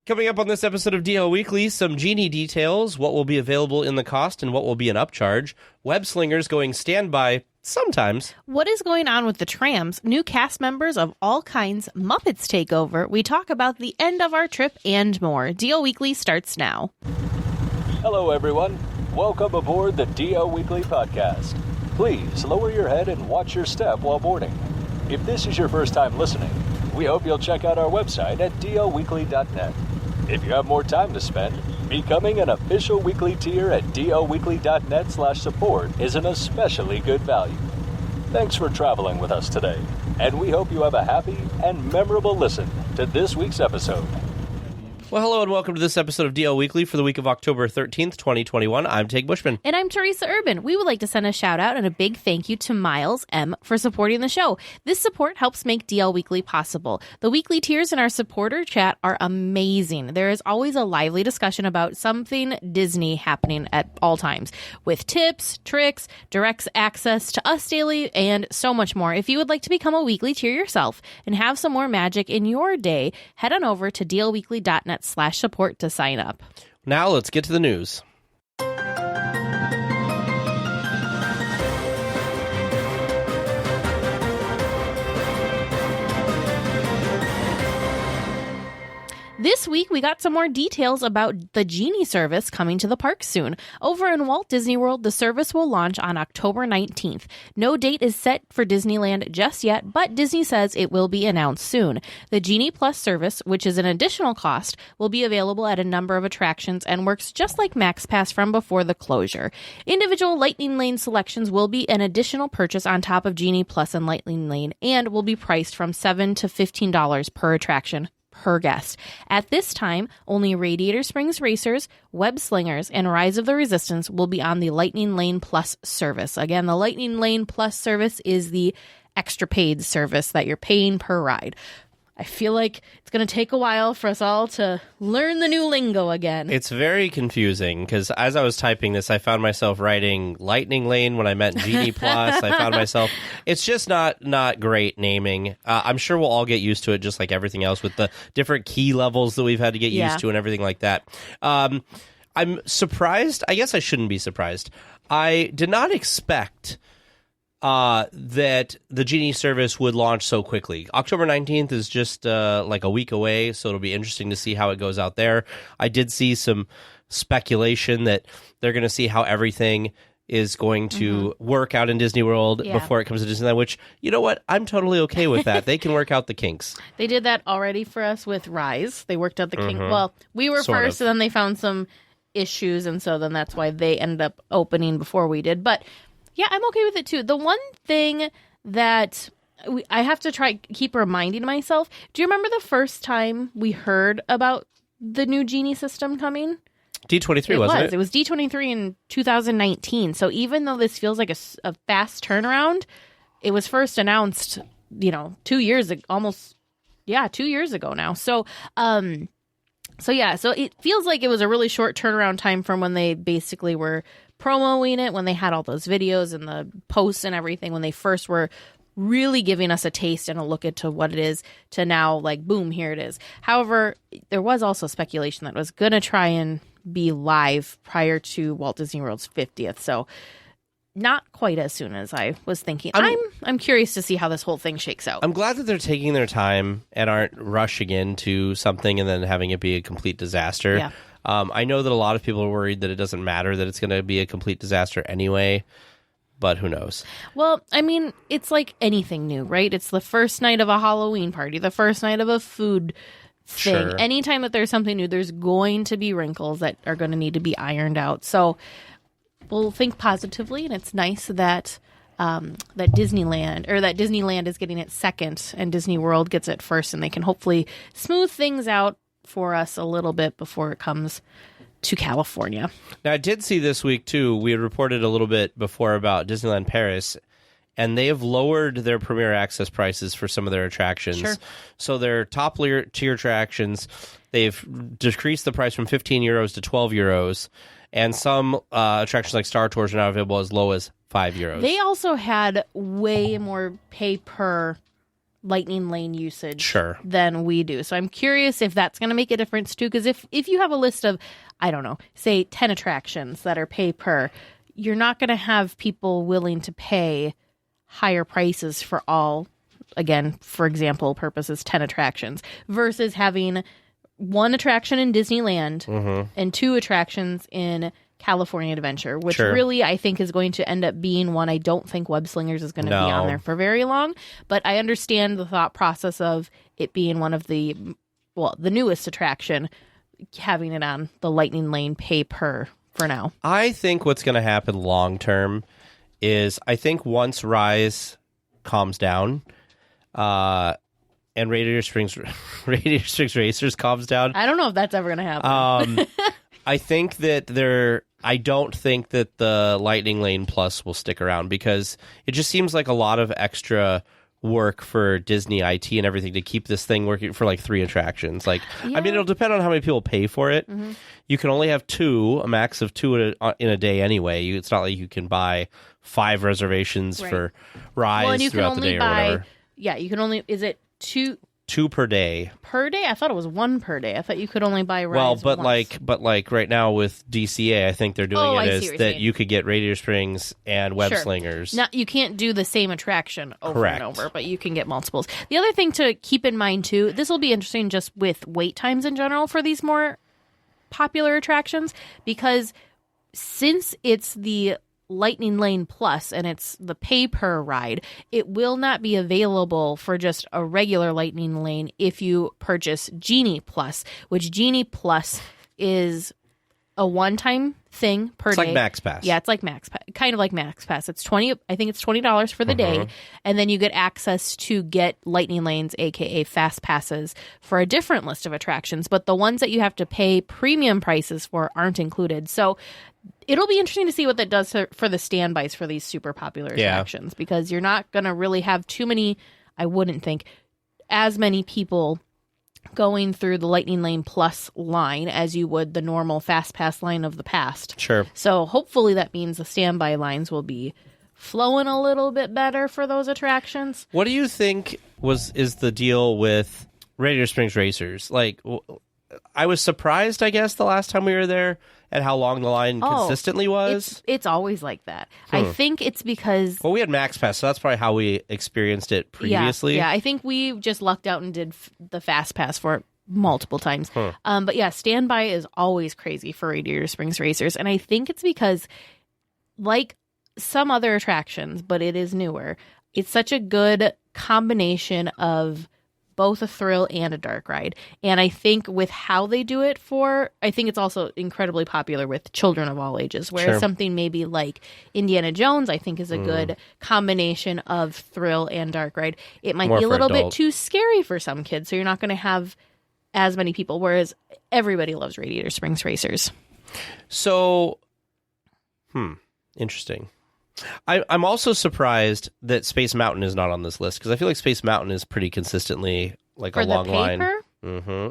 Coming up on this episode of DL Weekly, some Genie details, what will be available in the cost and what will be an upcharge, web slingers going standby sometimes. What is going on with the trams? New cast members of all kinds, Muppets take over. We talk about the end of our trip and more. DL Weekly starts now. Hello, everyone. Welcome aboard the DL Weekly podcast. Please lower your head and watch your step while boarding. If this is your first time listening, we hope you'll check out our website at DLWeekly.net. If you have more time to spend, becoming an official weekly tier at DLWeekly.net/support is an especially good value. Thanks for traveling with us today, and we hope you have a happy and memorable listen to this week's episode. Well, hello and welcome to this episode of DL Weekly for the week of October 13th, 2021. I'm Tig Bushman. And I'm Teresa Urban. We would like to send a shout out and a big thank you to Miles M. for supporting the show. This support helps make DL Weekly possible. The weekly tiers in our supporter chat are amazing. There is always a lively discussion about something Disney happening at all times, with tips, tricks, direct access to us daily, and so much more. If you would like to become a weekly tier yourself and have some more magic in your day, head on over to DLWeekly.net/support to sign up. Now let's get to the news. This week, we got some more details about the Genie service coming to the park soon. Over in Walt Disney World, the service will launch on October 19th. No date is set for Disneyland just yet, but Disney says it will be announced soon. The Genie Plus service, which is an additional cost, will be available at a number of attractions and works just like MaxPass from before the closure. Individual Lightning Lane selections will be an additional purchase on top of Genie Plus and Lightning Lane and will be priced from $7 to $15 per attraction per guest. At this time, only Radiator Springs Racers, Web Slingers, and Rise of the Resistance will be on the Lightning Lane Plus service. Again, the Lightning Lane Plus service is the extra paid service that you're paying per ride. I feel like it's going to take a while for us all to learn the new lingo again. It's very confusing because as I was typing this, I found myself writing Lightning Lane when I meant Genie Plus. I found myself, it's just not great naming. I'm sure we'll all get used to it just like everything else with the different key levels that we've had to get used to and everything like that. I'm surprised. I guess I shouldn't be surprised. I did not expect that the Genie service would launch so quickly. October 19th is just like a week away, so it'll be interesting to see how it goes out there. I did see some speculation that they're going to see how everything is going to work out in Disney World before it comes to Disneyland, which, you know what, I'm totally okay with that. They can work out the kinks. They did that already for us with Rise. They worked out the kinks. Well, we were first, and then they found some issues, and so then that's why they ended up opening before we did. But yeah, I'm okay with it too. The one thing that I have to keep reminding myself, do you remember the first time we heard about the new Genie system coming? D23, wasn't it? It was D23 in 2019. So even though this feels like a fast turnaround, it was first announced, 2 years ago, almost, 2 years ago now. So it feels like it was a really short turnaround time from when they basically were promoting it, when they had all those videos and the posts and everything, when they first were really giving us a taste and a look into what it is, to now, like, boom, here it is. However, there was also speculation that it was going to try and be live prior to Walt Disney World's 50th. So not quite as soon as I was thinking. I'm curious to see how this whole thing shakes out. I'm glad that they're taking their time and aren't rushing into something and then having it be a complete disaster. Yeah. I know that a lot of people are worried that it doesn't matter, that it's going to be a complete disaster anyway, but who knows? Well, I mean, it's like anything new, right? It's the first night of a Halloween party, the first night of a food thing. Sure. Anytime that there's something new, there's going to be wrinkles that are going to need to be ironed out. So we'll think positively, and it's nice that that Disneyland is getting it second and Disney World gets it first, and they can hopefully smooth things out for us a little bit before it comes to California. Now, I did see this week, too, we had reported a little bit before about Disneyland Paris, and they have lowered their Premier Access prices for some of their attractions. Sure. So their top tier attractions, they've decreased the price from 15 euros to 12 euros, and some attractions like Star Tours are now available as low as 5 euros. They also had way more pay per Lightning Lane usage Sure. than we do. So I'm curious if that's going to make a difference too, because if you have a list of, I don't know, say 10 attractions that are pay per, you're not going to have people willing to pay higher prices for all, again, for example purposes, 10 attractions versus having one attraction in Disneyland and 2 attractions in California Adventure, which really I think is going to end up being one. I don't think Web Slingers is going to be on there for very long, but I understand the thought process of it being one of the newest attraction, having it on the Lightning Lane pay per for now. I think what's going to happen long term is I think once Rise calms down, and Radiator Springs Racers calms down. I don't know if that's ever going to happen. I think that I don't think that the Lightning Lane Plus will stick around because it just seems like a lot of extra work for Disney IT and everything to keep this thing working for like 3 attractions. Like, I mean, it'll depend on how many people pay for it. You can only have 2, a max of 2 in a day anyway. It's not like you can buy 5 reservations for Rise throughout the day or whatever. Yeah, you can only, is it 2 per day? Per day? I thought it was 1 per day. I thought you could only buy Rise but once. like right now with DCA, I think they're doing it as that you could get Radiator Springs and Web Slingers. Now, you can't do the same attraction over and over, but you can get multiples. The other thing to keep in mind too, this will be interesting just with wait times in general for these more popular attractions, because since it's the Lightning Lane Plus and it's the pay per ride, it will not be available for just a regular Lightning Lane if you purchase Genie Plus, which Genie Plus is a one-time thing per day. It's like Max Pass. Yeah, it's like Max Pass, kind of like Max Pass. It's $20 for the day, and then you get access to get Lightning Lanes, aka Fast Passes, for a different list of attractions. But the ones that you have to pay premium prices for aren't included. So it'll be interesting to see what that does for the standbys for these super popular attractions, because you're not going to really have too many, I wouldn't think, as many people going through the Lightning Lane Plus line as you would the normal Fast Pass line of the past. Sure. So hopefully that means the standby lines will be flowing a little bit better for those attractions. What do you think is the deal with Radiator Springs Racers? Like, I was surprised, I guess, the last time we were there at how long the line consistently was. It's always like that. I think it's because... Well, we had Max Pass, so that's probably how we experienced it previously. Yeah, I think we just lucked out and did the Fast Pass for it multiple times. But yeah, standby is always crazy for Radiator Springs Racers. And I think it's because, like some other attractions, but it is newer, it's such a good combination of both a thrill and a dark ride. And I think with how they do it I think it's also incredibly popular with children of all ages, whereas something maybe like Indiana Jones, I think, is a good combination of thrill and dark ride. It might be a little bit too scary for some kids, so you're not going to have as many people, whereas everybody loves Radiator Springs Racers. So, interesting. I'm also surprised that Space Mountain is not on this list, because I feel like Space Mountain is pretty consistently like a long line.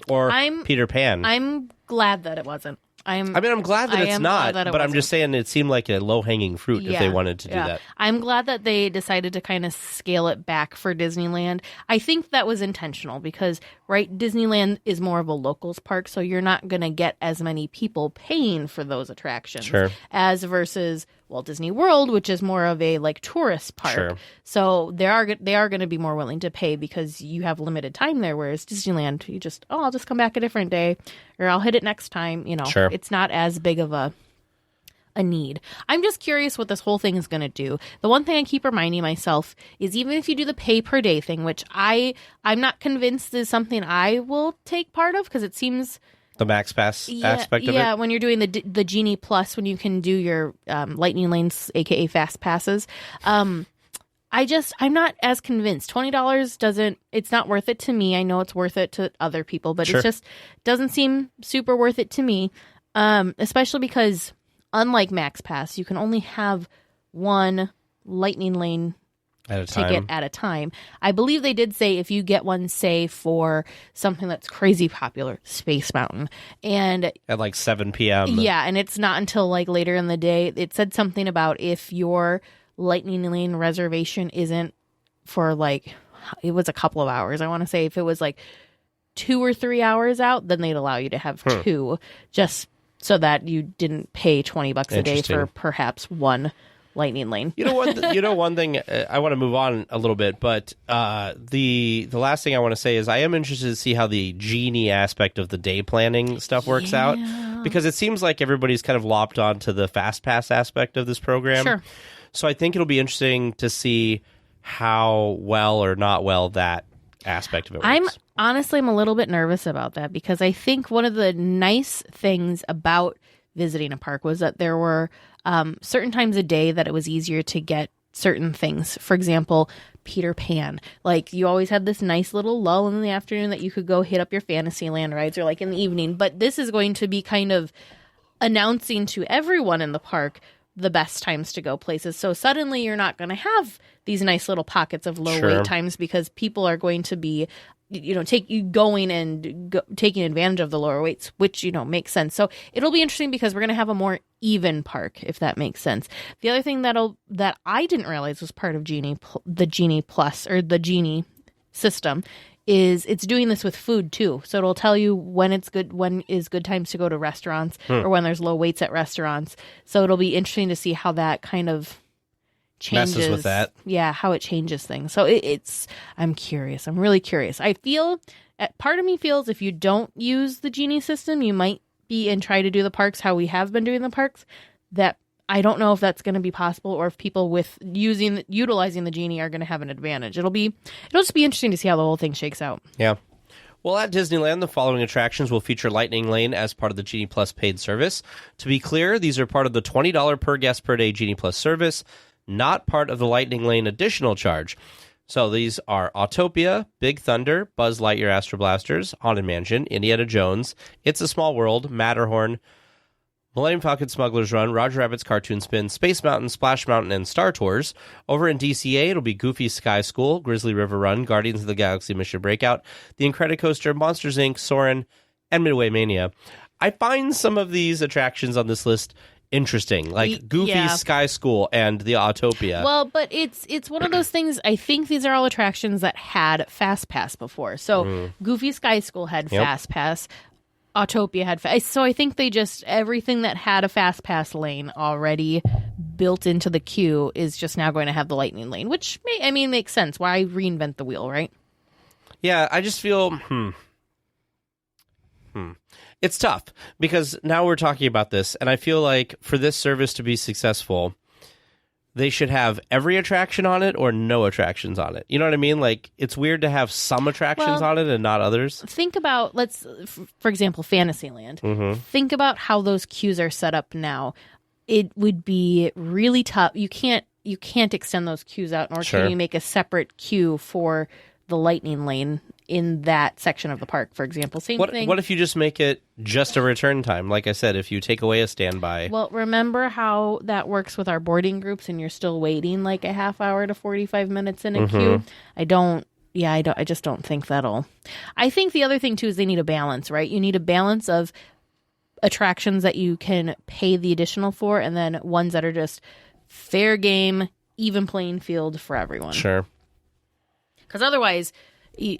Or Peter Pan. I'm glad that it wasn't. I'm glad that it's not, but I'm just saying it seemed like a low-hanging fruit if they wanted to do that. I'm glad that they decided to kind of scale it back for Disneyland. I think that was intentional because, Disneyland is more of a locals park, so you're not going to get as many people paying for those attractions as versus Walt Disney World, which is more of a tourist park. So they are going to be more willing to pay because you have limited time there, whereas Disneyland, you just, I'll just come back a different day, or I'll hit it next time. It's not as big of a need. I'm just curious what this whole thing is going to do. The one thing I keep reminding myself is, even if you do the pay per day thing, which I'm not convinced is something I will take part of, because it seems... The Max Pass aspect of it? Yeah, when you're doing the Genie Plus, when you can do your Lightning Lanes, aka Fast Passes. I'm not as convinced. $20 it's not worth it to me. I know it's worth it to other people, but it just doesn't seem super worth it to me. Especially because, unlike Max Pass, you can only have one Lightning Lane ticket at a time. I believe they did say if you get one, say, for something that's crazy popular, Space Mountain, and at 7 p.m. Yeah, and it's not until later in the day. It said something about if your Lightning Lane reservation isn't for it was a couple of hours. I want to say if it was like 2 or 3 hours out, then they'd allow you to have 2, just so that you didn't pay $20 a day for perhaps one lightning lane. One thing, I want to move on a little bit, but the last thing I want to say is I am interested to see how the Genie aspect of the day planning stuff works out, because it seems like everybody's kind of lopped onto the fast pass aspect of this program. Sure. So I think it'll be interesting to see how well or not well that aspect of it works. I'm a little bit nervous about that, because I think one of the nice things about visiting a park was that there were certain times a day that it was easier to get certain things. For example, Peter Pan. Like, you always had this nice little lull in the afternoon that you could go hit up your Fantasyland rides, or like in the evening. But this is going to be kind of announcing to everyone in the park the best times to go places. So suddenly you're not going to have these nice little pockets of low wait times, because people are going to be taking advantage of the lower weights, which, makes sense. So it'll be interesting, because we're going to have a more even park, if that makes sense. The other thing that I didn't realize was part of the Genie Plus, or the Genie system, is it's doing this with food too. So it'll tell you when is good times to go to restaurants, or when there's low waits at restaurants. So it'll be interesting to see how that kind of changes, messes with that. Yeah, how it changes things. So I'm curious. I'm really curious. I feel, part of me feels if you don't use the Genie system, you might be and try to do the parks how we have been doing the parks. That I don't know if that's going to be possible, or if people with utilizing the Genie are going to have an advantage. It'll just be interesting to see how the whole thing shakes out. Yeah. Well, at Disneyland, the following attractions will feature Lightning Lane as part of the Genie Plus paid service. To be clear, these are part of the $20 per guest per day Genie Plus service, not part of the Lightning Lane additional charge. So these are Autopia, Big Thunder, Buzz Lightyear Astro Blasters, Haunted Mansion, Indiana Jones, It's a Small World, Matterhorn, Millennium Falcon Smuggler's Run, Roger Rabbit's Cartoon Spin, Space Mountain, Splash Mountain, and Star Tours. Over in DCA, it'll be Goofy's Sky School, Grizzly River Run, Guardians of the Galaxy Mission Breakout, The Incredicoaster, Monsters, Inc., Soarin', and Midway Mania. I find some of these attractions on this list interesting, like Goofy's Sky School and the Autopia. Well, but it's one of those things. I think these are all attractions that had Fast Pass before. So Goofy Sky School had Fast Pass. Autopia had so I think they just, everything that had a Fast Pass lane already built into the queue is just now going to have the Lightning Lane, which makes sense. Why reinvent the wheel, right? Yeah, I just feel it's tough, because now we're talking about this, and I feel like for this service to be successful, they should have every attraction on it or no attractions on it. You know what I mean? Like, it's weird to have some attractions on it and not others. Think about, for example, Fantasyland. Think about how those queues are set up now. It would be really tough. You can't extend those queues out, nor can you make a separate queue for the Lightning Lane in that section of the park, for example. Same thing. What if you just make it just a return time? Like I said, if you take away a standby. Well, remember how that works with our boarding groups, and you're still waiting like a half hour to 45 minutes in a queue? I just don't think that'll. I think the other thing too is they need a balance, right? You need a balance of attractions that you can pay the additional for, and then ones that are just fair game, even playing field for everyone. Sure. Because otherwise,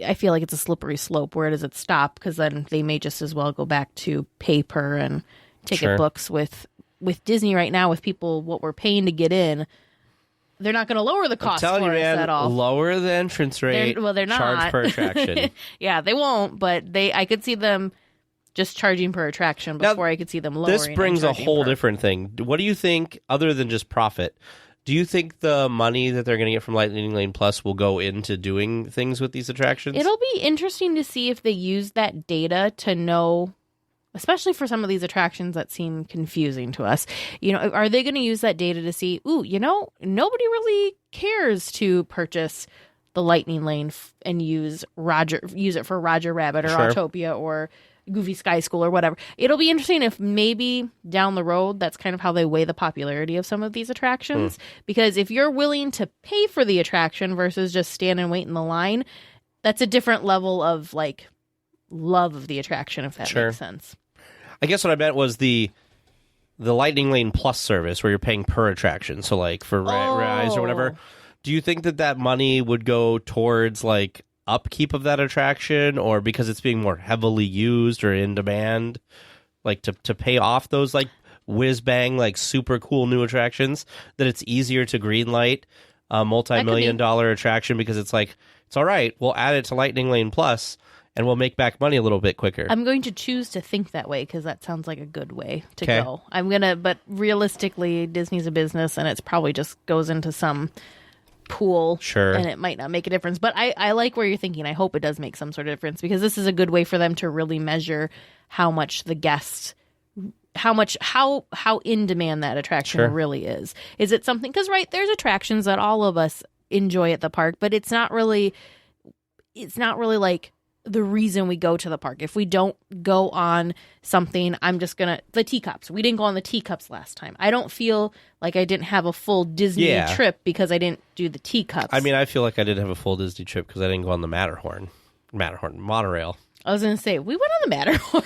I feel like it's a slippery slope. Where does it stop? Because then they may just as well go back to paper and ticket books with Disney right now, with people, what we're paying to get in. They're not going to lower the cost for us at all. Lower the entrance rate. They're not. Charge per attraction. Yeah, they won't, but I could see them just charging per attraction before I could see them lowering. This brings a whole different thing. What do you think, other than just profit? Do you think the money that they're going to get from Lightning Lane Plus will go into doing things with these attractions? It'll be interesting to see if they use that data to know, especially for some of these attractions that seem confusing to us. Are they going to use that data to see, nobody really cares to purchase the Lightning Lane and use it for Roger Rabbit or Autopia or Goofy Sky School or whatever. It'll be interesting if maybe down the road that's kind of how they weigh the popularity of some of these attractions. Because if you're willing to pay for the attraction versus just stand and wait in the line, that's a different level of love of the attraction, if that makes sense. I guess what I meant was the Lightning Lane Plus service, where you're paying per attraction. So for rides or whatever. Do you think that money would go towards like upkeep of that attraction, or because it's being more heavily used or in demand, like to pay off those like whiz bang like super cool new attractions, that it's easier to greenlight a multi-million-dollar attraction because it's like, it's all right, we'll add it to Lightning Lane Plus and we'll make back money a little bit quicker. I'm going to choose to think that way because that sounds like a good way to go. But realistically, Disney's a business and it's probably just goes into some pool. Sure. And it might not make a difference. But I like where you're thinking. I hope it does make some sort of difference because this is a good way for them to really measure how much the guests, how in demand that attraction really is. Is it something, because there's attractions that all of us enjoy at the park, but it's not really like the reason we go to the park. If we don't go on something, the teacups. We didn't go on the teacups last time. I don't feel like I didn't have a full Disney trip because I didn't do the teacups. I mean, I feel like I did have a full Disney trip because I didn't go on the monorail. I was going to say, we went on the Matterhorn.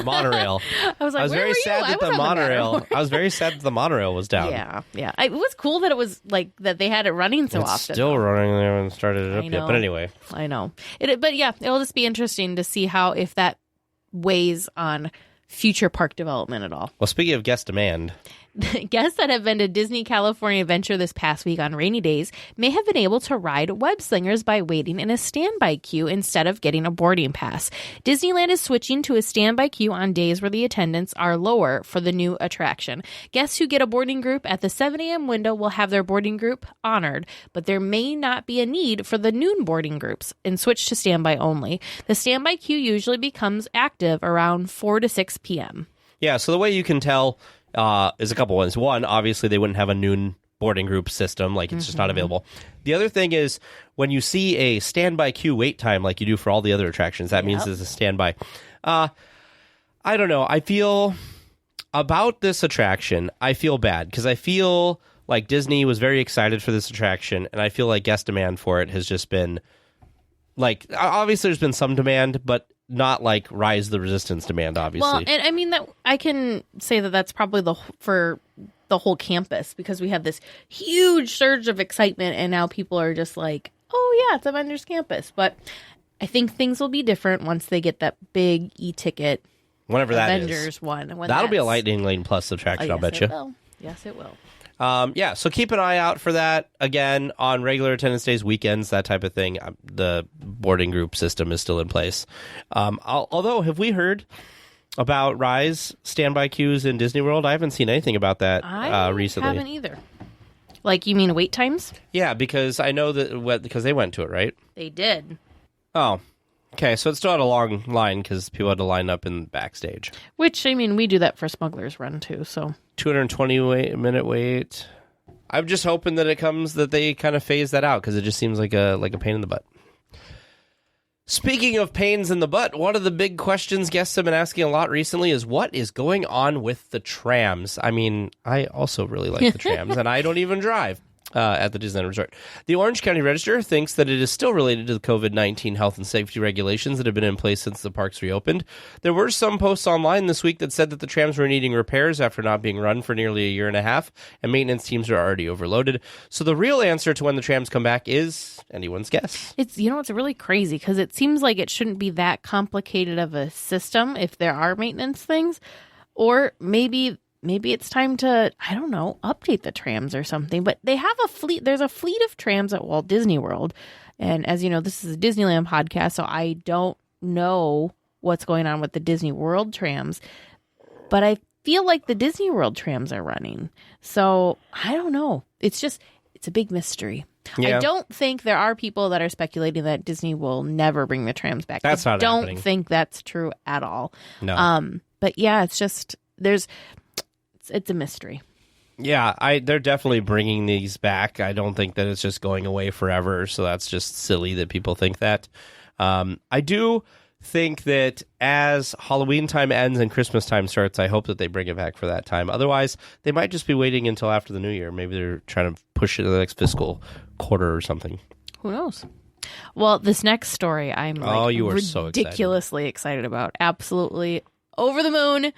Monorail. I was like, I was very sad that the monorail. I was very sad that the monorail was down. Yeah. It was cool that it was like that they had it running so often. It's still running. They haven't started it up yet. But anyway, I know But yeah, it'll just be interesting to see if that weighs on future park development at all. Well, speaking of guest demand. Guests that have been to Disney California Adventure this past week on rainy days may have been able to ride web slingers by waiting in a standby queue instead of getting a boarding pass. Disneyland is switching to a standby queue on days where the attendants are lower for the new attraction. Guests who get a boarding group at the 7 a.m. window will have their boarding group honored, but there may not be a need for the noon boarding groups and switch to standby only. The standby queue usually becomes active around 4 to 6 p.m. Yeah, so the way you can tell is a couple ones. One, obviously they wouldn't have a noon boarding group system, like it's just not available. The other thing is when you see a standby queue wait time like you do for all the other attractions, that means it's a standby. I don't know. I feel about this attraction, I feel bad because I feel like Disney was very excited for this attraction, and I feel like guest demand for it has just been like, obviously there's been some demand, but not like Rise of the Resistance demand, obviously. Well, and I mean that I can say that's probably for the whole campus because we have this huge surge of excitement, and now people are just like, "Oh yeah, it's Avengers Campus." But I think things will be different once they get that big e-ticket. Whenever Avengers that is. one. That'll be a Lightning Lane Plus attraction, I'll bet you. Yes, it will. So keep an eye out for that. Again, on regular attendance days, weekends, that type of thing. The boarding group system is still in place. Although, have we heard about Rise standby queues in Disney World? I haven't seen anything about that recently. I haven't either. Like, you mean wait times? Yeah, because I know because they went to it, right? They did. Oh, okay. So it still had a long line because people had to line up in backstage. Which, I mean, we do that for Smuggler's Run, too, so... 220-minute wait. I'm just hoping that they kind of phase that out because it just seems like a pain in the butt. Speaking of pains in the butt, one of the big questions guests have been asking a lot recently is what is going on with the trams? I mean, I also really like the trams, and I don't even drive at the Disneyland Resort. The Orange County Register thinks that it is still related to the COVID-19 health and safety regulations that have been in place since the parks reopened. There were some posts online this week that said that the trams were needing repairs after not being run for nearly a year and a half, and maintenance teams are already overloaded. So the real answer to when the trams come back is anyone's guess. It's really crazy because it seems like it shouldn't be that complicated of a system if there are maintenance things, or maybe it's time to, I don't know, update the trams or something. But they have a fleet. There's a fleet of trams at Walt Disney World. And as you know, this is a Disneyland podcast, so I don't know what's going on with the Disney World trams. But I feel like the Disney World trams are running. So I don't know. It's a big mystery. Yeah. I don't think there are people that are speculating that Disney will never bring the trams back. That's not happening. I don't think that's true at all. No. But yeah, it's just, it's a mystery. Yeah, they're definitely bringing these back. I don't think that it's just going away forever, so that's just silly that people think that. I do think that as Halloween time ends and Christmas time starts, I hope that they bring it back for that time. Otherwise, they might just be waiting until after the new year. Maybe they're trying to push it to the next fiscal quarter or something. Who knows? Well, this next story I'm you are so ridiculously excited about. Absolutely over the moon.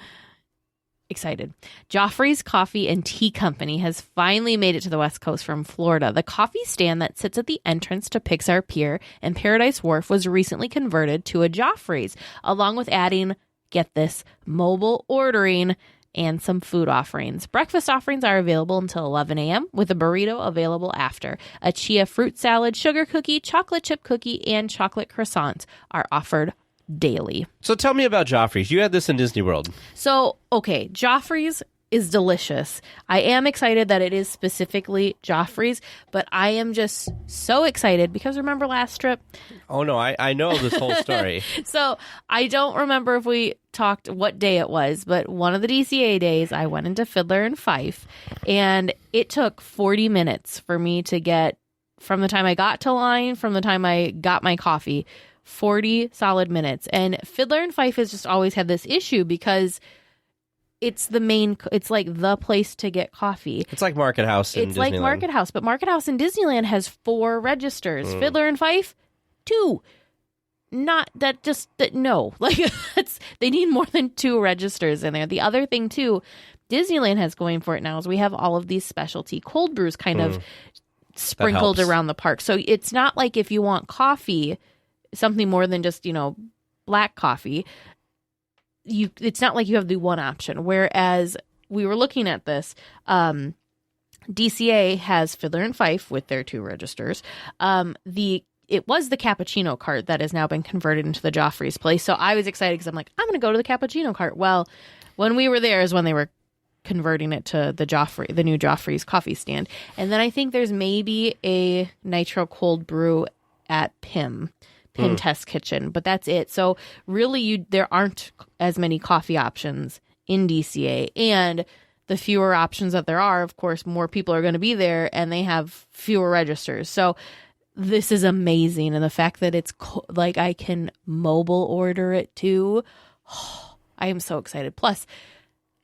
excited. Joffrey's Coffee and Tea Company has finally made it to the West Coast from Florida. The coffee stand that sits at the entrance to Pixar Pier and Paradise Wharf was recently converted to a Joffrey's, along with adding, get this, mobile ordering and some food offerings. Breakfast offerings are available until 11 a.m. with a burrito available after. A chia fruit salad, sugar cookie, chocolate chip cookie, and chocolate croissants are offered daily. So tell me about Joffrey's. You had this in Disney World. So, okay, Joffrey's is delicious. I am excited that it is specifically Joffrey's, but I am just so excited because remember last trip? Oh, no, I know this whole story. So I don't remember if we talked what day it was, but one of the DCA days I went into Fiddler and Fife, and it took 40 minutes for me to get from the time I got to line, from the time I got my coffee, 40 solid minutes. And Fiddler and Fife has just always had this issue because it's like the place to get coffee. It's like Market House in Disneyland. It's like Market House, but Market House in Disneyland has 4 registers. Fiddler and Fife, 2. Not that just that no. Like they need more than 2 registers in there. The other thing too, Disneyland has going for it now is we have all of these specialty cold brews kind of sprinkled around the park. So it's not like if you want coffee, something more than just, black coffee, it's not like you have the one option. Whereas we were looking at this, DCA has Fiddler and Fife with their 2 registers. It was the cappuccino cart that has now been converted into the Joffrey's place. So I was excited because I'm like, I'm going to go to the cappuccino cart. Well, when we were there is when they were converting it to the new Joffrey's coffee stand. And then I think there's maybe a nitro cold brew at Pim Test Kitchen, but that's it. So really there aren't as many coffee options in DCA, and the fewer options that there are, of course, more people are going to be there and they have fewer registers. So this is amazing. And the fact that it's like I can mobile order it too. I am so excited. Plus,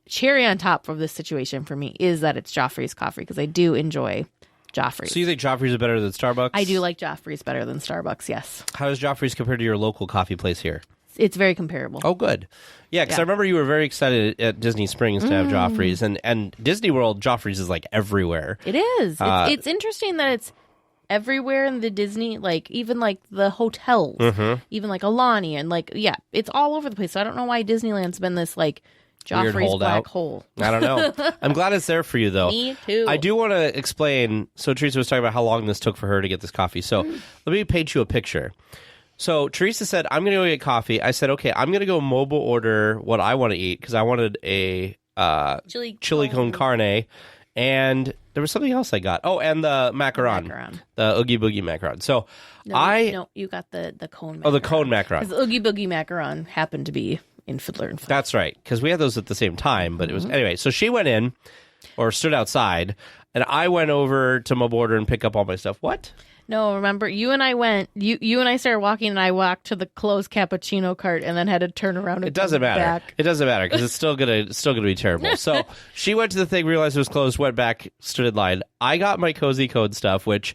cherry on top of this situation for me is that it's Joffrey's coffee because I do enjoy Joffrey's. So you think Joffrey's is better than Starbucks? I do like Joffrey's better than Starbucks, yes. How does Joffrey's compare to your local coffee place here? It's very comparable. Oh, good. Yeah, because I remember you were very excited at Disney Springs to have Joffrey's, and Disney World, Joffrey's is like everywhere. It is. It's interesting that it's everywhere in the Disney, like even like the hotels, even like Alani, and like, it's all over the place. So I don't know why Disneyland's been this like Joffrey's black hole. I don't know. I'm glad it's there for you, though. Me too. I do want to explain. So Teresa was talking about how long this took for her to get this coffee. So let me paint you a picture. So Teresa said, I'm going to go get coffee. I said, okay, I'm going to go mobile order what I want to eat because I wanted a chili con carne. And there was something else I got. Oh, and the macaron. The Oogie Boogie macaron. So No, you got the cone macaron. Oh, the cone macaron. Because the Oogie Boogie macaron happened to be in Fiddler and Fife. That's right, because we had those at the same time, but it was anyway. So she went in, or stood outside, and I went over to mobile order and pick up all my stuff. What? No, remember you and I went. You and I started walking, and I walked to the closed cappuccino cart, and then had to turn around. And it doesn't matter. Back. It doesn't matter because it's still gonna be terrible. So she went to the thing, realized it was closed, went back, stood in line. I got my cozy cone stuff, which.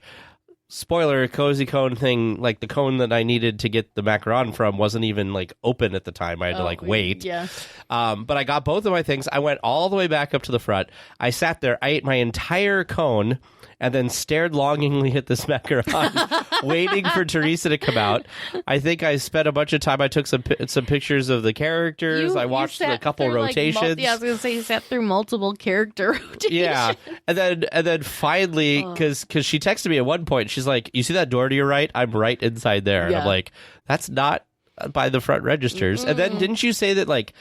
Spoiler, cozy cone thing, like the cone that I needed to get the macaron from wasn't even like open at the time. I had to wait. Yeah. But I got both of my things. I went all the way back up to the front. I sat there. I ate my entire cone and then stared longingly at this macaron, waiting for Teresa to come out. I think I spent a bunch of time. I took some pictures of the characters. I watched a couple rotations. I was going to say you sat through multiple character rotations. Yeah, and then finally, because she texted me at one point, she's like, "You see that door to your right? I'm right inside there." And I'm like, "That's not by the front registers." And then didn't you say that like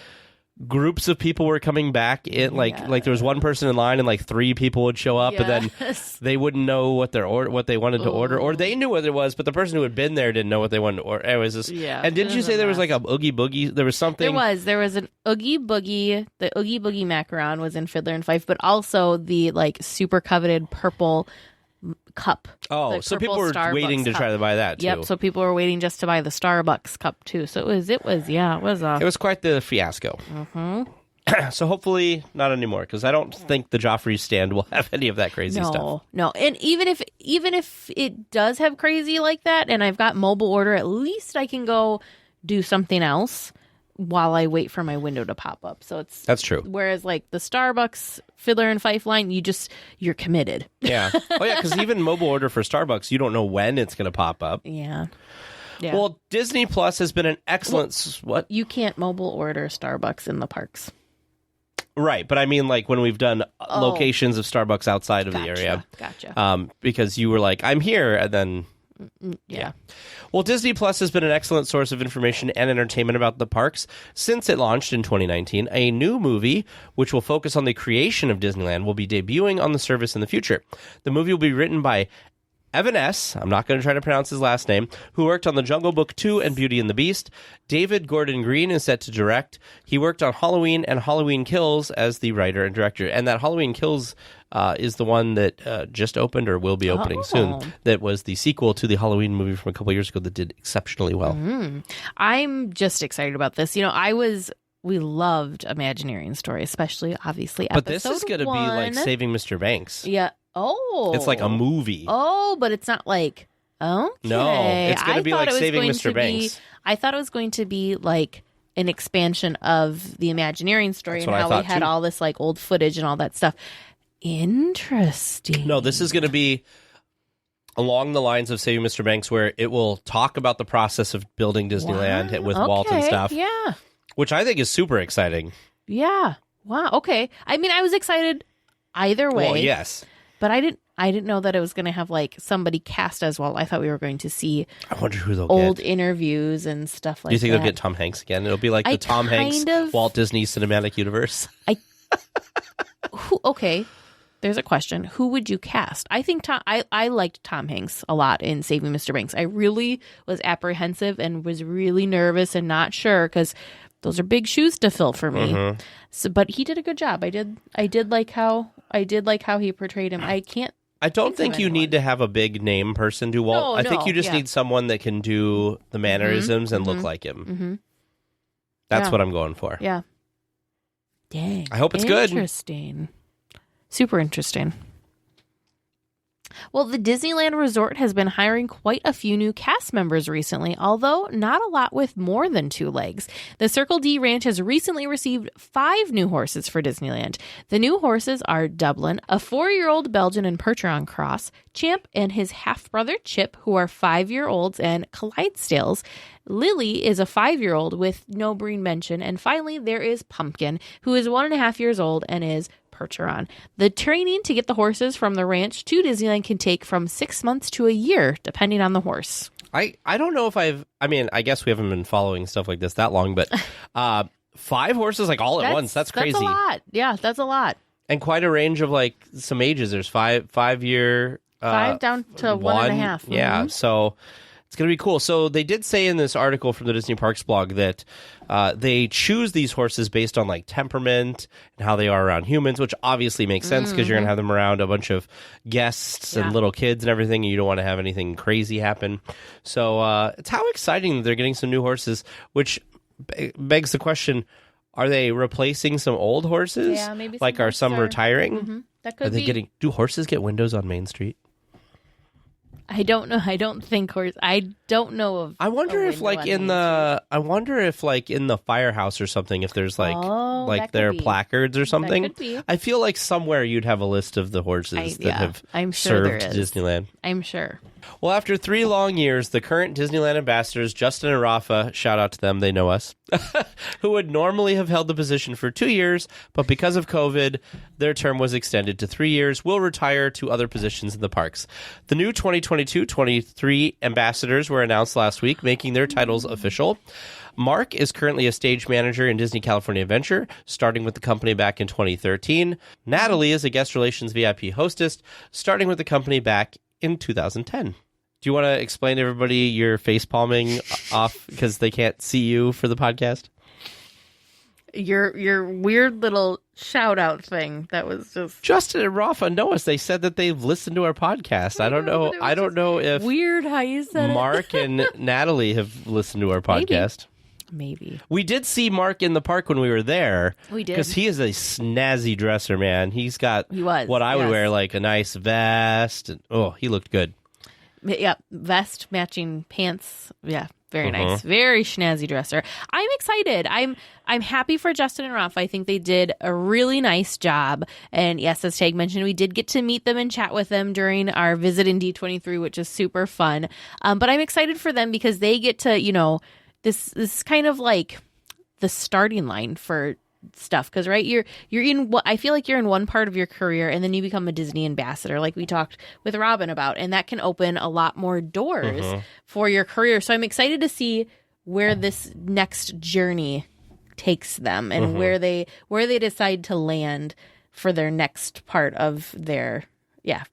groups of people were coming back in, like there was one person in line and like 3 people would show up, and then they wouldn't know what they wanted to order, or they knew what it was, but the person who had been there didn't know what they wanted to order. It was just, and didn't you say there was like a Oogie Boogie? There was something. There was an Oogie Boogie. The Oogie Boogie macaron was in Fiddler and Fife, but also the like super coveted purple cup. Oh, so people were Starbucks waiting to try to buy that too. Yep, so people were waiting just to buy the Starbucks cup too. So it was quite the fiasco. So hopefully not anymore, because I don't think the Joffrey's stand will have any of that crazy stuff. No, and even if it does have crazy like that, and I've got mobile order, at least I can go do something else while I wait for my window to pop up. So That's true. Whereas like the Starbucks Fiddler and Fife line, you're committed. Yeah. Oh, yeah, because even mobile order for Starbucks, you don't know when it's going to pop up. Yeah. Yeah. Well, Disney Plus has been an excellent... what? You can't mobile order Starbucks in the parks. Right, but I mean, like, when we've done locations of Starbucks outside of the area. Gotcha. Because you were like, I'm here, and then... Yeah. Well, Disney Plus has been an excellent source of information and entertainment about the parks since it launched in 2019. A new movie, which will focus on the creation of Disneyland, will be debuting on the service in the future. The movie will be written by Evan S., I'm not going to try to pronounce his last name, who worked on The Jungle Book 2 and Beauty and the Beast. David Gordon Green is set to direct. He worked on Halloween and Halloween Kills as the writer and director. And that Halloween Kills is the one that just opened or will be opening soon. That was the sequel to the Halloween movie from a couple years ago that did exceptionally well. I'm just excited about this. We loved Imagineering Story, especially, obviously, episode 1. But this is going to be like Saving Mr. Banks. Yeah. Oh. It's like a movie. Oh, but it's not like, okay. No, it's going to be like Saving Mr. Banks. I thought it was going to be like an expansion of the Imagineering Story and how we had all this like old footage and all that stuff. Interesting. No, this is going to be along the lines of Saving Mr. Banks, where it will talk about the process of building Disneyland with Walt and stuff. Yeah. Which I think is super exciting. Yeah. Wow. Okay. I mean, I was excited either way. Well, yes. But I didn't know that it was going to have like somebody cast as well. I thought we were going to see I wonder who they'll old get. Interviews and stuff like that. Do you think they'll get Tom Hanks again? It'll be like the Tom Hanks Walt Disney Cinematic Universe. Okay. There's a question. Who would you cast? I think I liked Tom Hanks a lot in Saving Mr. Banks. I really was apprehensive and was really nervous and not sure because those are big shoes to fill for me. Mm-hmm. So, but he did a good job. I did like how he portrayed him. I don't think you need to have a big name person do Walt. I think you just need someone that can do the mannerisms and look like him. Mm-hmm. That's what I'm going for. Yeah. Dang. I hope it's good. Interesting. Super interesting. Well, the Disneyland Resort has been hiring quite a few new cast members recently, although not a lot with more than 2 legs. The Circle D Ranch has recently received 5 new horses for Disneyland. The new horses are Dublin, a 4-year-old Belgian and Percheron cross, Champ and his half-brother Chip, who are 5-year-olds, and Clydesdales. Lily is a 5-year-old with no breed mention. And finally, there is Pumpkin, who is 1.5 years old and is Percheron. The training to get the horses from the ranch to Disneyland can take from 6 months to a year, depending on the horse. I don't know if I guess we haven't been following stuff like this that long, but 5 horses like all at once. That's crazy. That's a lot. Yeah, that's a lot. And quite a range of like some ages. There's 5-year. 5 down to 1.5. Yeah, so it's going to be cool. So they did say in this article from the Disney Parks blog that they choose these horses based on like temperament and how they are around humans, which obviously makes sense because you're going to have them around a bunch of guests and little kids and everything, and you don't want to have anything crazy happen. So it's how exciting that they're getting some new horses, which begs the question, are they replacing some old horses? Yeah, maybe. Like, are some retiring? Mm-hmm. That could be. Do horses get windows on Main Street? I don't know. I don't think horse. I don't know of. I wonder if like in the. I wonder if like in the firehouse or something, if there's like their placards or something. That could be. I feel like somewhere you'd have a list of the horses that have served Disneyland. I'm sure. Well, after 3 long years, the current Disneyland ambassadors, Justin and Rafa, shout out to them, they know us, who would normally have held the position for 2 years, but because of COVID, their term was extended to 3 years, will retire to other positions in the parks. The new 2022-23 ambassadors were announced last week, making their titles official. Mark is currently a stage manager in Disney California Adventure, starting with the company back in 2013. Natalie is a guest relations VIP hostess, starting with the company back in 2010. Do you want to explain to everybody your face palming off because they can't see you for the podcast? Your weird little shout out thing that was just Justin and Rafa know us. They said that they've listened to our podcast. I don't know. I don't know if weird how you said Mark and Natalie have listened to our podcast. Maybe. We did see Mark in the park when we were there. We did. Because he is a snazzy dresser, man. He's got what I would wear, like a nice vest. And, he looked good. Yeah, vest, matching pants. Yeah, Very nice. Very snazzy dresser. I'm excited. I'm happy for Justin and Ruff. I think they did a really nice job. And yes, as Tag mentioned, we did get to meet them and chat with them during our visit in D23, which is super fun. But I'm excited for them because they get to, this is kind of like the starting line for stuff, because right, you're in what I feel like you're in one part of your career and then you become a Disney ambassador, like we talked with Robin about, and that can open a lot more doors for your career. So I'm excited to see where this next journey takes them and where they decide to land for their next part of their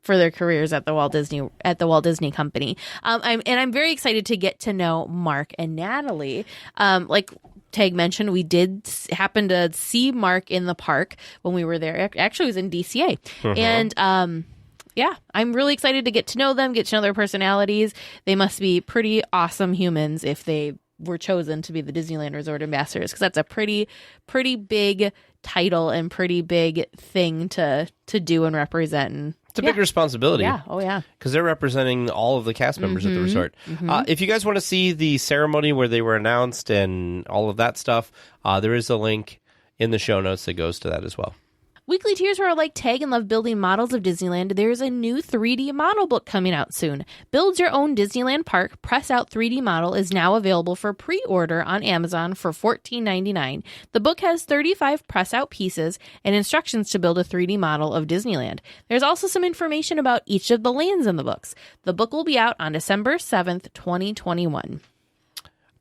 for their careers at the Walt Disney Company. I'm very excited to get to know Mark and Natalie. Like Tag mentioned, we did happen to see Mark in the park when we were there. Actually, it was in DCA. And I'm really excited to get to know them, get to know their personalities. They must be pretty awesome humans if they were chosen to be the Disneyland Resort ambassadors, because that's a pretty big title and pretty big thing to do and represent. And it's a big responsibility. Yeah. Oh, yeah. Because they're representing all of the cast members at the resort. If you guys want to see the ceremony where they were announced and all of that stuff, there is a link in the show notes that goes to that as well. Weekly Tiers who are like Tag and love building models of Disneyland, there's a new 3D model book coming out soon. Build Your Own Disneyland Park Press Out 3D Model is now available for pre-order on Amazon for $14.99. The book has 35 press-out pieces and instructions to build a 3D model of Disneyland. There's also some information about each of the lands in the books. The book will be out on December 7th, 2021.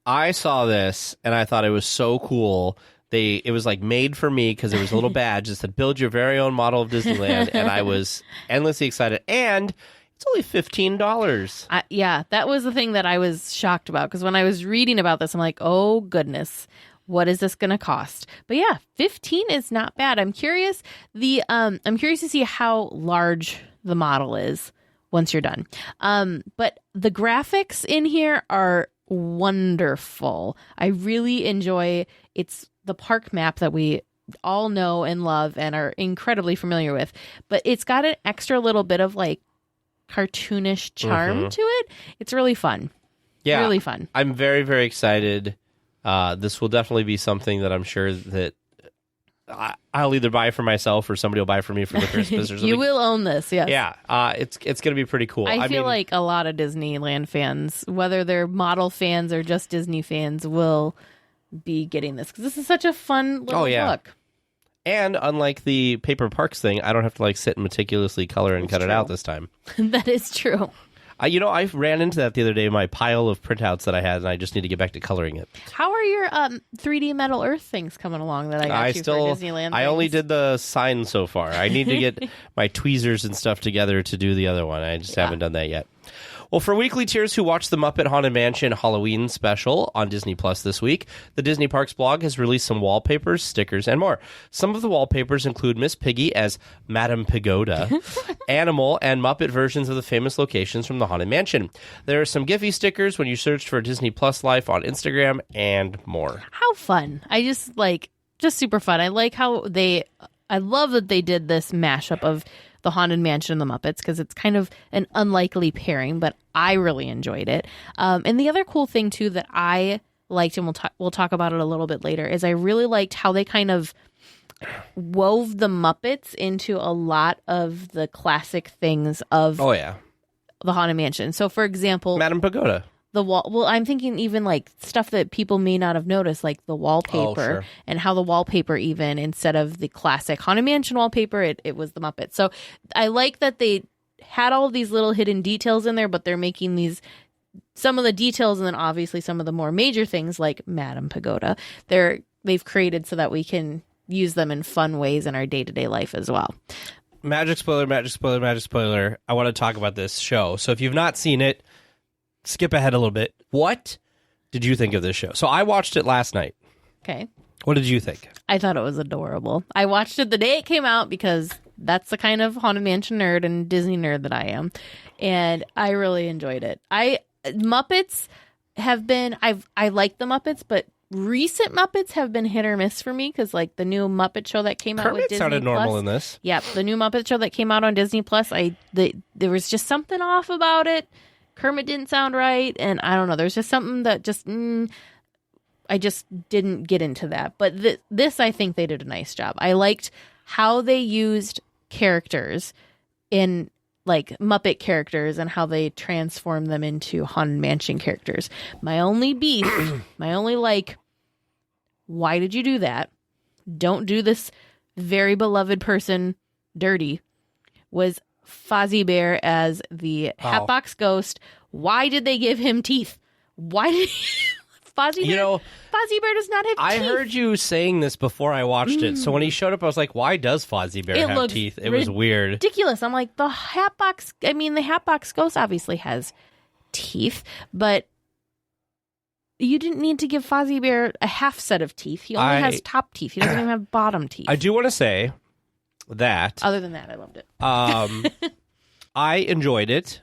I saw this, and I thought it was so cool. It was like made for me because there was a little badge that said "Build your very own model of Disneyland," and I was endlessly excited. And it's only $15. Yeah, that was the thing that I was shocked about, because when I was reading about this, I'm like, oh goodness, what is this going to cost? But yeah, $15 is not bad. I'm curious. I'm curious to see how large the model is once you're done. But the graphics in here are wonderful. I really enjoy the park map that we all know and love and are incredibly familiar with, but it's got an extra little bit of like cartoonish charm to it. It's really fun. Yeah, really fun. I'm very, very excited. This will definitely be something that I'm sure that I'll either buy for myself or somebody will buy for me for the Christmas or something. You will own this, yes. Yeah, it's going to be pretty cool. I feel like a lot of Disneyland fans, whether they're model fans or just Disney fans, will be getting this, because this is such a fun little book. And unlike the Paper Parks thing, I don't have to like sit and meticulously color and cut it out this time. That is true. I ran into that the other day in my pile of printouts that I had, and I just need to get back to coloring it. How are your 3D Metal Earth things coming along that I got you for Disneyland? I only did the sign so far. I need to get my tweezers and stuff together to do the other one. I just haven't done that yet. Well, for Weekly Tiers who watch the Muppet Haunted Mansion Halloween special on Disney Plus this week, the Disney Parks blog has released some wallpapers, stickers, and more. Some of the wallpapers include Miss Piggy as Madame Pagoda, animal, and Muppet versions of the famous locations from the Haunted Mansion. There are some Giphy stickers when you search for Disney Plus Life on Instagram, and more. How fun. Just super fun. I like how I love that they did this mashup of the Haunted Mansion and the Muppets, because it's kind of an unlikely pairing, but I really enjoyed it. And the other cool thing, too, that I liked, and we'll talk about it a little bit later, is I really liked how they kind of wove the Muppets into a lot of the classic things of the Haunted Mansion. So, for example, Madame Pagoda. The wall. Well, I'm thinking even like stuff that people may not have noticed, like the wallpaper and how the wallpaper, even instead of the classic Haunted Mansion wallpaper, it was the Muppets. So I like that they had all of these little hidden details in there, but they're making some of the details, and then obviously some of the more major things like Madame Pagoda, they've created so that we can use them in fun ways in our day-to-day life as well. Magic spoiler, magic spoiler, magic spoiler. I want to talk about this show. So if you've not seen it, skip ahead a little bit. What did you think of this show? So I watched it last night. Okay. What did you think? I thought it was adorable. I watched it the day it came out because that's the kind of Haunted Mansion nerd and Disney nerd that I am. And I really enjoyed it. Muppets have been, I like the Muppets, but recent Muppets have been hit or miss for me, because like the new Muppet show that came out with Disney sounded normal in this. Yep, the new Muppet show that came out on Disney Plus, there was just something off about it. Kermit didn't sound right, and I don't know. There's just something that just I just didn't get into that. But this, I think they did a nice job. I liked how they used characters in like Muppet characters and how they transformed them into Haunted Mansion characters. My only beef, why did you do that? Don't do this very beloved person dirty. Was Fozzie Bear as the Hatbox Ghost. Why did they give him teeth? Why did Fozzie Bear does not have teeth. I heard you saying this before I watched it. So when he showed up, I was like, why does Fozzie Bear have teeth? It was weird. Ridiculous. I'm like, the Hatbox Ghost obviously has teeth, but you didn't need to give Fozzie Bear a half set of teeth. He only has top teeth. He doesn't even have bottom teeth. I do want to say that. Other than that, I loved it. I enjoyed it.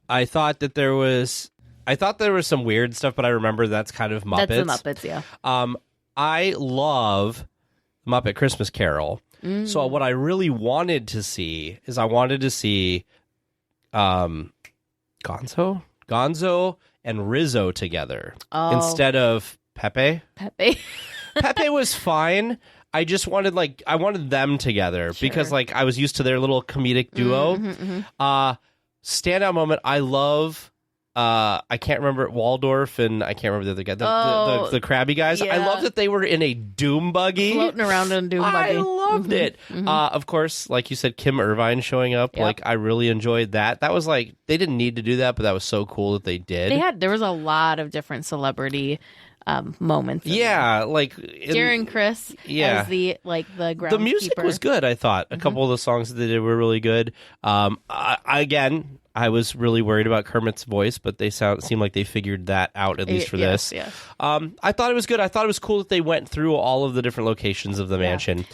I thought there was some weird stuff, but I remember that's kind of Muppets. That's the Muppets, yeah. I love Muppet Christmas Carol. So what I really wanted to see is Gonzo and Rizzo together instead of Pepe. Pepe was fine. I just wanted them together because I was used to their little comedic duo. Standout moment. I love. I can't remember Waldorf and I can't remember the other guy. The crabby guys. Yeah. I love that they were in a doom buggy, floating around in a doom buggy. I loved it. Of course, like you said, Kim Irvine showing up. Yep. I really enjoyed that. That was they didn't need to do that, but that was so cool that they did. There was a lot of different celebrity moments. Yeah, Darren Criss as the groundskeeper. The music was good. I thought a couple of the songs that they did were really good. I was really worried about Kermit's voice, but they seem like they figured that out, at least for this. Yeah. I thought it was good. I thought it was cool that they went through all of the different locations of the mansion.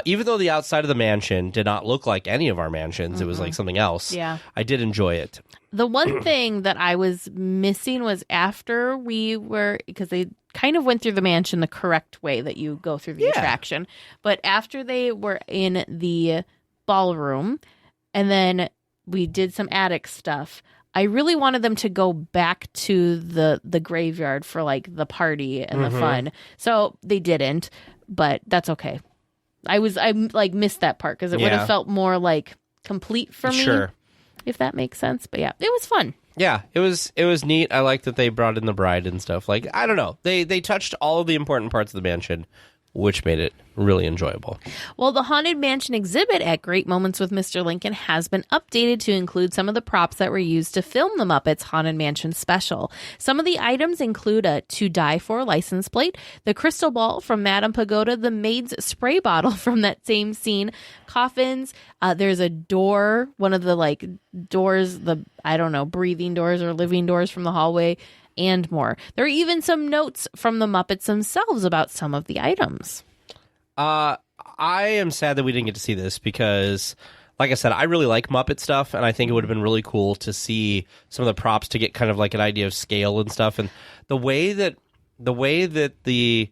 Even though the outside of the mansion did not look like any of our mansions, it was like something else. Yeah. I did enjoy it. The one thing that I was missing was after because they kind of went through the mansion the correct way that you go through the attraction, but after they were in the ballroom and then we did some attic stuff, I really wanted them to go back to the graveyard for the party and the fun. So they didn't, but that's okay. I missed that part because it would have felt more complete for me. Sure. If that makes sense. But yeah, it was fun. Yeah, it was neat. I like that they brought in the bride and stuff. I don't know. They touched all of the important parts of the mansion, which made it really enjoyable. Well, the Haunted Mansion exhibit at Great Moments with Mr. Lincoln has been updated to include some of the props that were used to film the Muppets Haunted Mansion special. Some of the items include a To Die For license plate, the crystal ball from Madame Pagoda, the maid's spray bottle from that same scene, coffins, there's a door, one of the doors, breathing doors or living doors from the hallway, and more. There are even some notes from the Muppets themselves about some of the items. I am sad that we didn't get to see this because, like I said, I really like Muppet stuff, and I think it would have been really cool to see some of the props to get kind of an idea of scale and stuff. And the way that the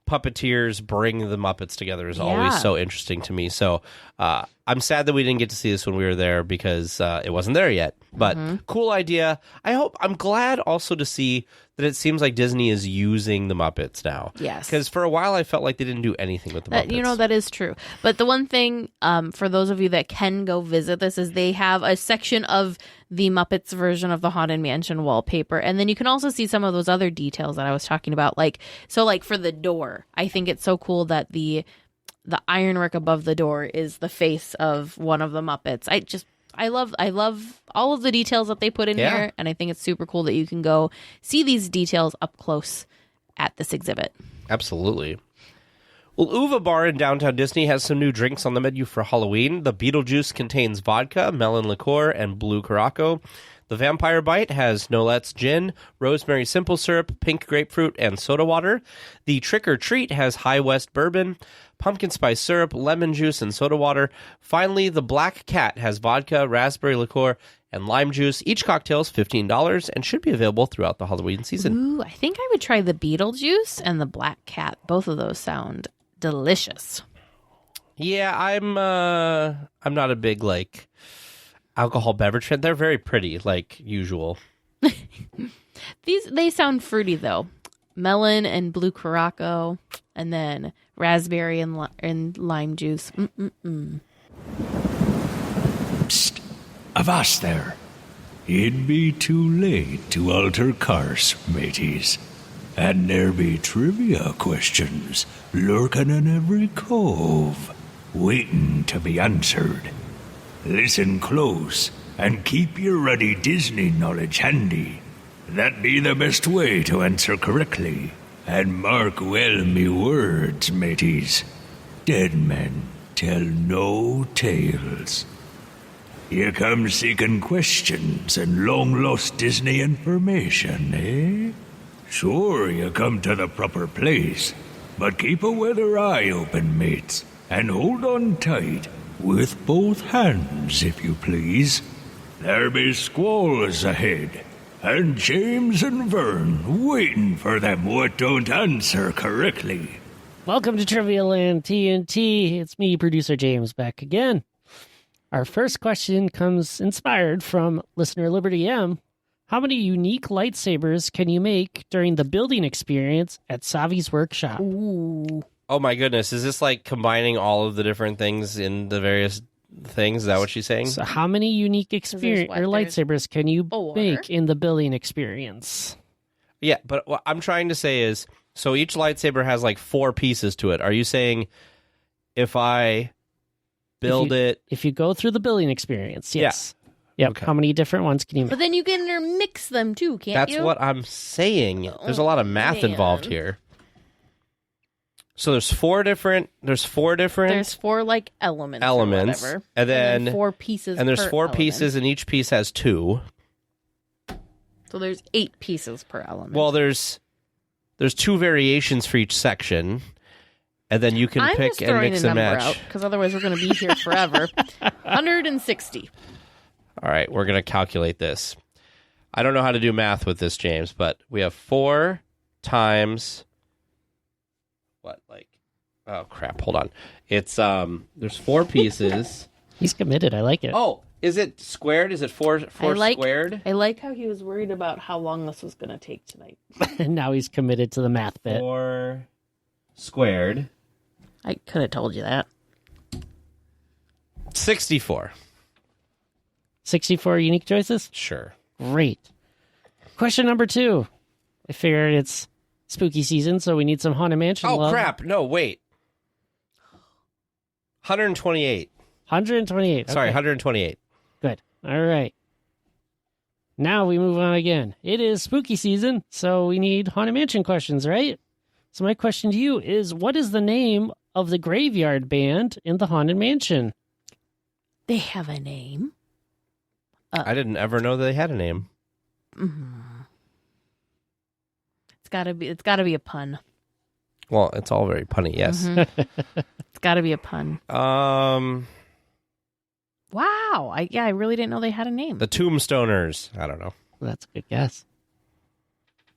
puppeteers bring the Muppets together is always so interesting to me. So I'm sad that we didn't get to see this when we were there because it wasn't there yet. But cool idea. I'm glad also to see that it seems like Disney is using the Muppets now. Yes. Because for a while I felt like they didn't do anything with the Muppets. That is true. But the one thing for those of you that can go visit this is they have a section of the Muppets version of the Haunted Mansion wallpaper. And then you can also see some of those other details that I was talking about. For the door, I think it's so cool that the ironwork above the door is the face of one of the Muppets. I love all of the details that they put in here, and I think it's super cool that you can go see these details up close at this exhibit. Absolutely. Well, Uva Bar in downtown Disney has some new drinks on the menu for Halloween. The Beetlejuice contains vodka, melon liqueur, and blue Curaçao. The Vampire Bite has Nolet's Gin, Rosemary Simple Syrup, Pink Grapefruit, and Soda Water. The Trick or Treat has High West Bourbon, Pumpkin Spice Syrup, Lemon Juice, and Soda Water. Finally, the Black Cat has vodka, raspberry liqueur, and lime juice. Each cocktail is $15 and should be available throughout the Halloween season. Ooh, I think I would try the Beetlejuice and the Black Cat. Both of those sound delicious. Yeah, I'm not a big alcohol beverage. They're very pretty, like usual. They sound fruity though. Melon and blue Curaçao, and then raspberry and lime juice. Psst. Avast there. It'd be too late to alter course, mateys. And there be trivia questions lurking in every cove, waiting to be answered. Listen close and keep your ready Disney knowledge handy. That be the best way to answer correctly. And mark well me words, mateys. Dead men tell no tales. You come seeking questions and long-lost Disney information, eh? Sure, you come to the proper place. But keep a weather eye open, mates. And hold on tight, with both hands, if you please. There be squalls ahead. And James and Vern waiting for them what don't answer correctly. Welcome to Trivia Land TNT. It's me, producer James, back again. Our first question comes inspired from listener Liberty M. How many unique lightsabers can you make during the building experience at Savi's workshop? Ooh. Oh my goodness, is this like combining all of the different things in the various things? Is that what she's saying? So how many unique lightsabers can you make in the building experience? Yeah, but what I'm trying to say is, so each lightsaber has like 4 pieces to it. Are you saying if I build it... If you go through the building experience, yes. Yeah. Yep. Okay. How many different ones can you make? But then you can intermix them too, can't you? That's what I'm saying. There's a lot of math involved here. So there's 4 different... There's 4 like elements. Elements. Or whatever. And then 4 pieces. And there's per 4 element. pieces, and each piece has 2. So there's 8 pieces per element. Well, there's 2 variations for each section, and then you can pick and mix and match. Because otherwise we're going to be here forever. 160. All right, we're going to calculate this. I don't know how to do math with this, James, but we have 4 times... What, like... Oh, crap, hold on. It's, there's 4 pieces. He's committed, I like it. Oh, is it squared? Is it 4 squared? I like how he was worried about how long this was going to take tonight. And now he's committed to the math bit. 4 squared. I could have told you that. 64. 64 unique choices? Sure. Great. Question number 2. I figured it's spooky season, so we need some Haunted Mansion love. Oh, crap. No, wait. 128. 128. Okay. Sorry, 128. Good. All right. Now we move on again. It is spooky season, so we need Haunted Mansion questions, right? So my question to you is, what is the name of the graveyard band in the Haunted Mansion? They have a name. I didn't ever know they had a name. Mm-hmm. It's gotta be a pun. Well, it's all very punny, yes. Mm-hmm. It's gotta be a pun. Wow. I really didn't know they had a name. The Tombstoners. I don't know. Well, that's a good guess.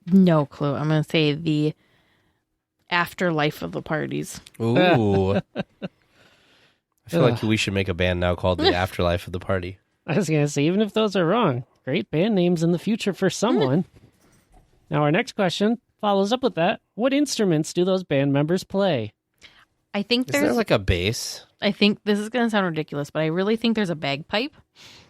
No clue. I'm gonna say the afterlife of the parties. Ooh. I feel like we should make a band now called The Afterlife of the Party. I was going to say, even if those are wrong, great band names in the future for someone. Now, our next question follows up with that. What instruments do those band members play? I think Is there like a bass? I think this is going to sound ridiculous, but I really think there's a bagpipe.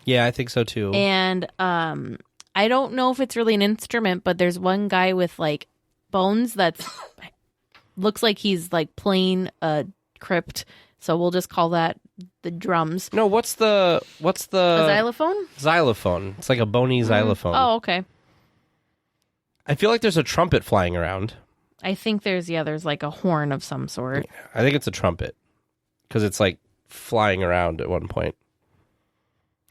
Yeah, I think so too. And I don't know if it's really an instrument, but there's one guy with like bones that's looks like he's like playing a crypt. So we'll just call that the drums. No, what's the a xylophone? Xylophone. It's like a bony xylophone. Oh, okay. I feel like there's a trumpet flying around. I think there's like a horn of some sort. I think it's a trumpet because it's like flying around at one point.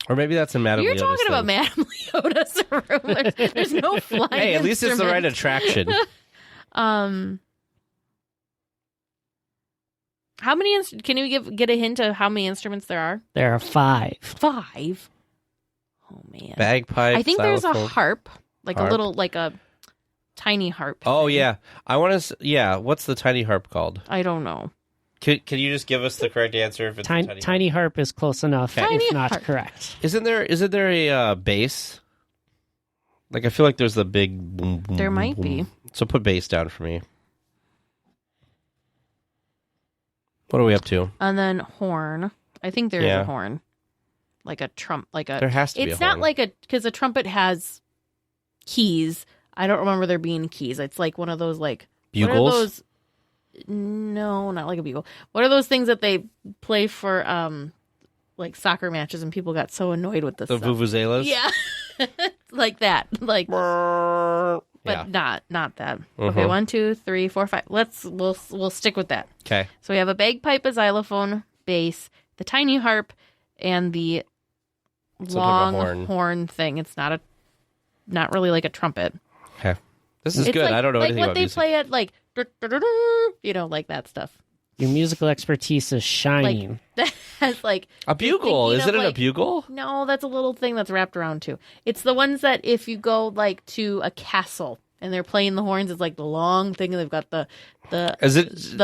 Or maybe that's in Madame You're Leota's talking thing. about Madame Leota's room. There's no flying. Hey, at least it's the right instrument. attraction. How many? Can you get a hint of how many instruments there are? There are 5. 5. Oh man. Bagpipe. I think there's a xylophone. harp, like Harp. a little, like a tiny harp. Oh thing. yeah, I want to. Yeah, what's the tiny harp called? I don't know. Can you just give us the correct answer if it's tiny harp is close enough, if not harp. correct. Isn't there a bass? Like, I feel like there's the big boom, boom, There might boom. be. So put bass down for me. What are we up to? And then horn. I think there is a horn. Like a There has to be a It's not horn. like because a trumpet has keys. I don't remember there being keys. It's like one of those like Bugles? What are those? No, not like a bugle. What are those things that they play for like soccer matches and people got so annoyed with this The stuff? vuvuzelas? Yeah. Like that. Like but Yeah. not that. Okay, 1, 2, 3, 4, 5. We'll stick with that. Okay. So we have a bagpipe, a xylophone, bass, the tiny harp, and the long horn. horn thing. It's not really like a trumpet. Okay. This is It's good. like, I don't know like anything what about they music. play at like like that stuff. Your musical expertise is shining. That has like A bugle. thinking Is of, it a like- bugle? No, that's a little thing that's wrapped around too. It's the ones that if you go like to a castle and they're playing the horns, it's like the long thing and they've got the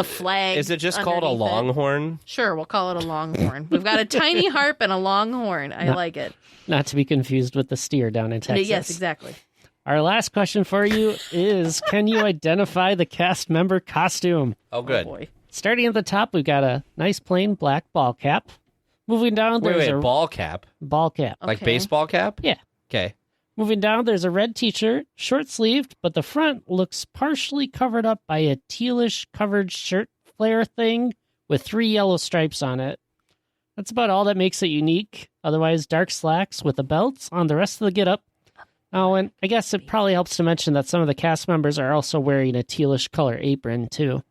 flag. Is it just called a underneath it. longhorn? Sure, we'll call it a longhorn. We've got a tiny harp and a longhorn. I like it. Not to be confused with the steer down in Texas. Yes, exactly. Our last question for you is, can you identify the cast member costume? Oh, good. Oh, boy. Starting at the top, we've got a nice plain black ball cap. Moving down, there's Wait, a ball cap? ball cap. Like Okay. baseball cap? Yeah. Okay. Moving down, there's a red t-shirt, short-sleeved, but the front looks partially covered up by a tealish covered shirt flare thing with 3 yellow stripes on it. That's about all that makes it unique. Otherwise, dark slacks with a belt on the rest of the getup. Oh, and I guess it probably helps to mention that some of the cast members are also wearing a tealish color apron, too.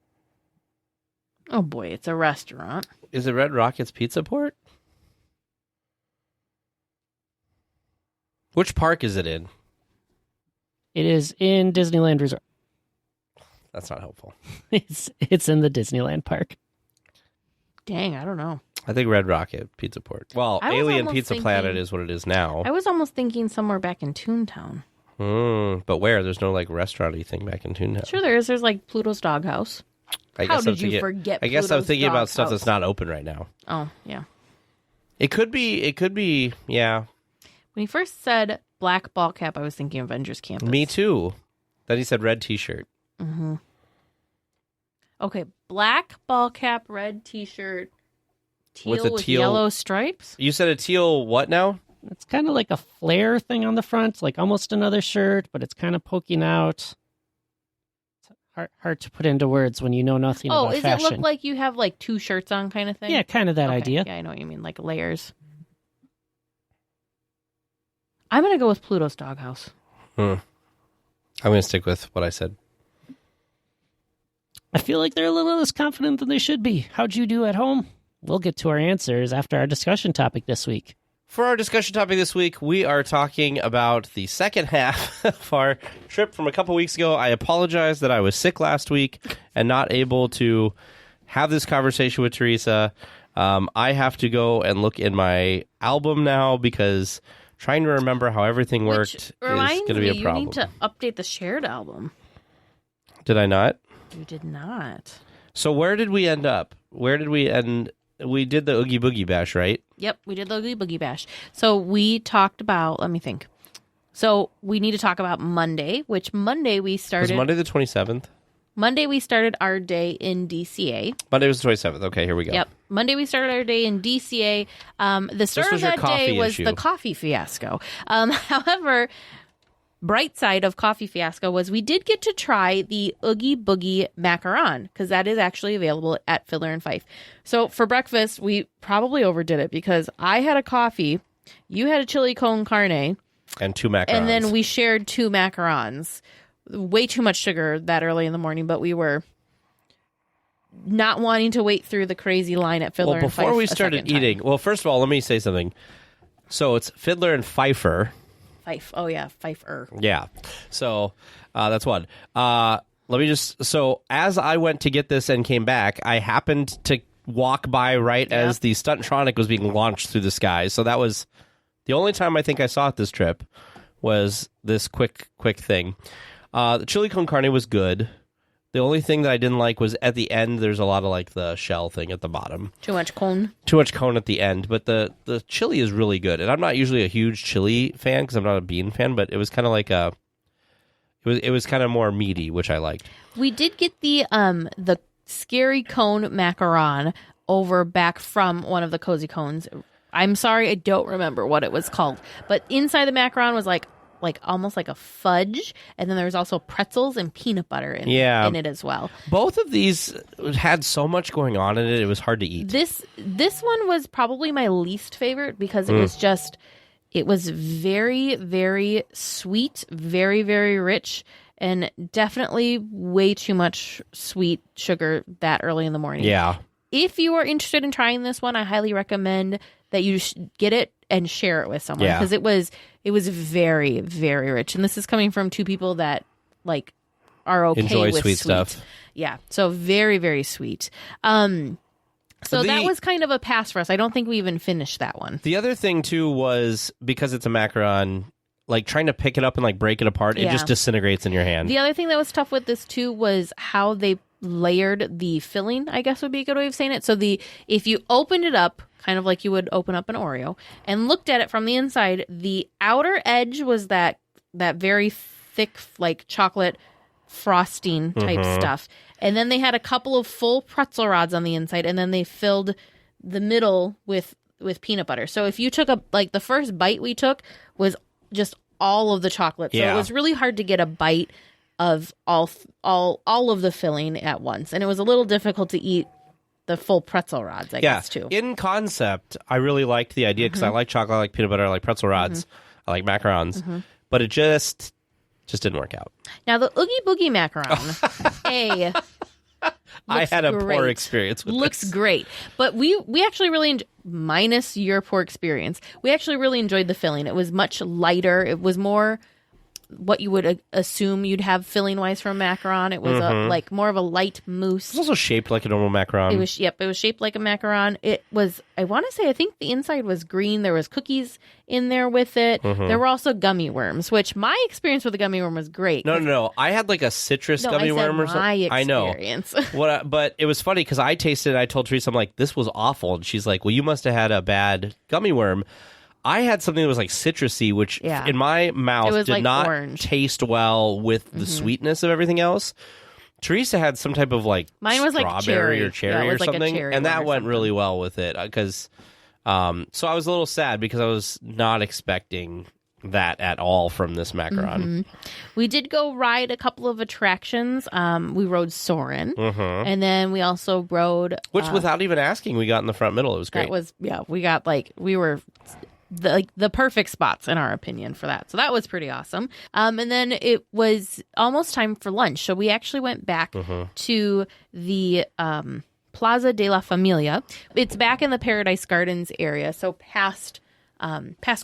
Oh boy, it's a restaurant. Is it Red Rocket's Pizza Port? Which park is it in? It is in Disneyland Resort. That's not helpful. It's in the Disneyland park. Dang, I don't know. I think Red Rocket Pizza Port. Well, I was Alien almost Pizza thinking- Planet is what it is now. I was almost thinking somewhere back in Toontown. But where? There's no like restaurant-y thing back in Toontown. Sure there is. There's like Pluto's Doghouse. How did you forget I guess I'm Pluto's thinking about stuff Doghouse? that's not open right now. Oh, yeah. It could be. Yeah. When he first said black ball cap, I was thinking Avengers Campus. Me too. Then he said red T-shirt. Mm-hmm. Okay, black ball cap, red T-shirt, teal With with, a teal- yellow stripes. You said a teal what now? It's kind of like a flare thing on the front, like almost another shirt, but it's kind of poking out. It's hard to put into words when you know nothing Oh, about does fashion. it look like you have like 2 shirts on kind of thing? Yeah, kind of that Okay, idea. Yeah, I know what you mean, like layers. I'm going to go with Pluto's Doghouse. I'm going to stick with what I said. I feel like they're a little less confident than they should be. How'd you do at home? We'll get to our answers after our discussion topic this week. For our discussion topic this week, we are talking about the second half of our trip from a couple weeks ago. I apologize that I was sick last week and not able to have this conversation with Teresa. I have to go and look in my album now because trying to remember how everything worked is going to be a problem. You need to update the shared album. Did I not? You did not. So where did we end up? Where did we end? We did the Oogie Boogie Bash, right? Yep, we did the Oogie Boogie Bash. So we talked about, let me think. So we need to talk about Monday, which Monday we Was started. Monday the 27th? Monday we started our day in DCA. Monday was the 27th. Okay, here we go. Yep. Monday we started our day in DCA. The start was of your that day coffee was issue. the coffee fiasco. However, bright side of coffee fiasco was we did get to try the Oogie Boogie macaron because that is actually available at Fiddler and Fife. So for breakfast, we probably overdid it because I had a coffee, you had a chili con carne, And 2 macarons. and then we shared 2 macarons. Way too much sugar that early in the morning, but we were not wanting to wait through the crazy line at Fiddler Well, and Fife. before we a started second time. eating, well, first of all, let me say something. So it's Fiddler and Pfeiffer. Fife. Oh yeah, Pfeiffer. Yeah. So that's one. So as I went to get this and came back, I happened to walk by right as the Stuntronic was being launched through the sky. So that was the only time I think I saw it this trip was this quick thing. The chili con carne was good. The only thing that I didn't like was at the end, there's a lot of like the shell thing at the bottom. Too much cone. Too much cone at the end. But the chili is really good. And I'm not usually a huge chili fan because I'm not a bean fan, but it was kind of like it was kind of more meaty, which I liked. We did get the scary cone macaron back from one of the cozy cones. I'm sorry, I don't remember what it was called. But inside the macaron was like almost like a fudge, and then there was also pretzels and peanut butter in it as well. Both of these had so much going on in it, it was hard to eat. This one was probably my least favorite because it was very, very sweet, very, very rich, and definitely way too much sweet sugar that early in the morning. Yeah. If you are interested in trying this one, I highly recommend that you get it and share it with someone because it was very, very rich. And this is coming from two people that like are okay enjoy with sweet stuff. Yeah, so very, very sweet. So that was kind of a pass for us. I don't think we even finished that one. The other thing too was because it's a macaron, like trying to pick it up and like break it apart, it just disintegrates in your hand. The other thing that was tough with this too was how they layered the filling, I guess would be a good way of saying it. So if you opened it up, kind of like you would open up an Oreo, and looked at it from the inside, the outer edge was that very thick, like chocolate frosting type stuff. And then they had a couple of full pretzel rods on the inside, and then they filled the middle with peanut butter. So if you took the first bite we took was just all of the chocolate. So it was really hard to get a bite of all of the filling at once. And it was a little difficult to eat the full pretzel rods, I guess, too. In concept, I really liked the idea because I like chocolate, I like peanut butter, I like pretzel rods, I like macarons. But it just didn't work out. Now, the Oogie Boogie macaron, I had a poor experience with looks this. Great. But we actually really, minus your poor experience, we actually really enjoyed the filling. It was much lighter. It was more what you would assume you'd have filling-wise from macaron. It was like more of a light mousse. It's also shaped like a normal macaron. It was shaped like a macaron. It was, I want to say, I think the inside was green. There was cookies in there with it. There were also gummy worms, which my experience with the gummy worm was great. No. I had like a citrus gummy worm or something. I know. But it was funny because I tasted it. I told Teresa, I'm like, this was awful. And she's like, well, you must have had a bad gummy worm. I had something that was like citrusy, which in my mouth did like not taste well with the sweetness of everything else. Teresa had some type of like mine was strawberry like or cherry or something, like and that went really well with it because. So I was a little sad because I was not expecting that at all from this macaron. We did go ride a couple of attractions. We rode Soarin', and then we also rode, which without even asking, we got in the front middle. It was great. We got we were. The perfect spots in our opinion for that. So that was pretty awesome. And then it was almost time for lunch. So we actually went back to the Plaza de la Familia. It's back in the Paradise Gardens area. So past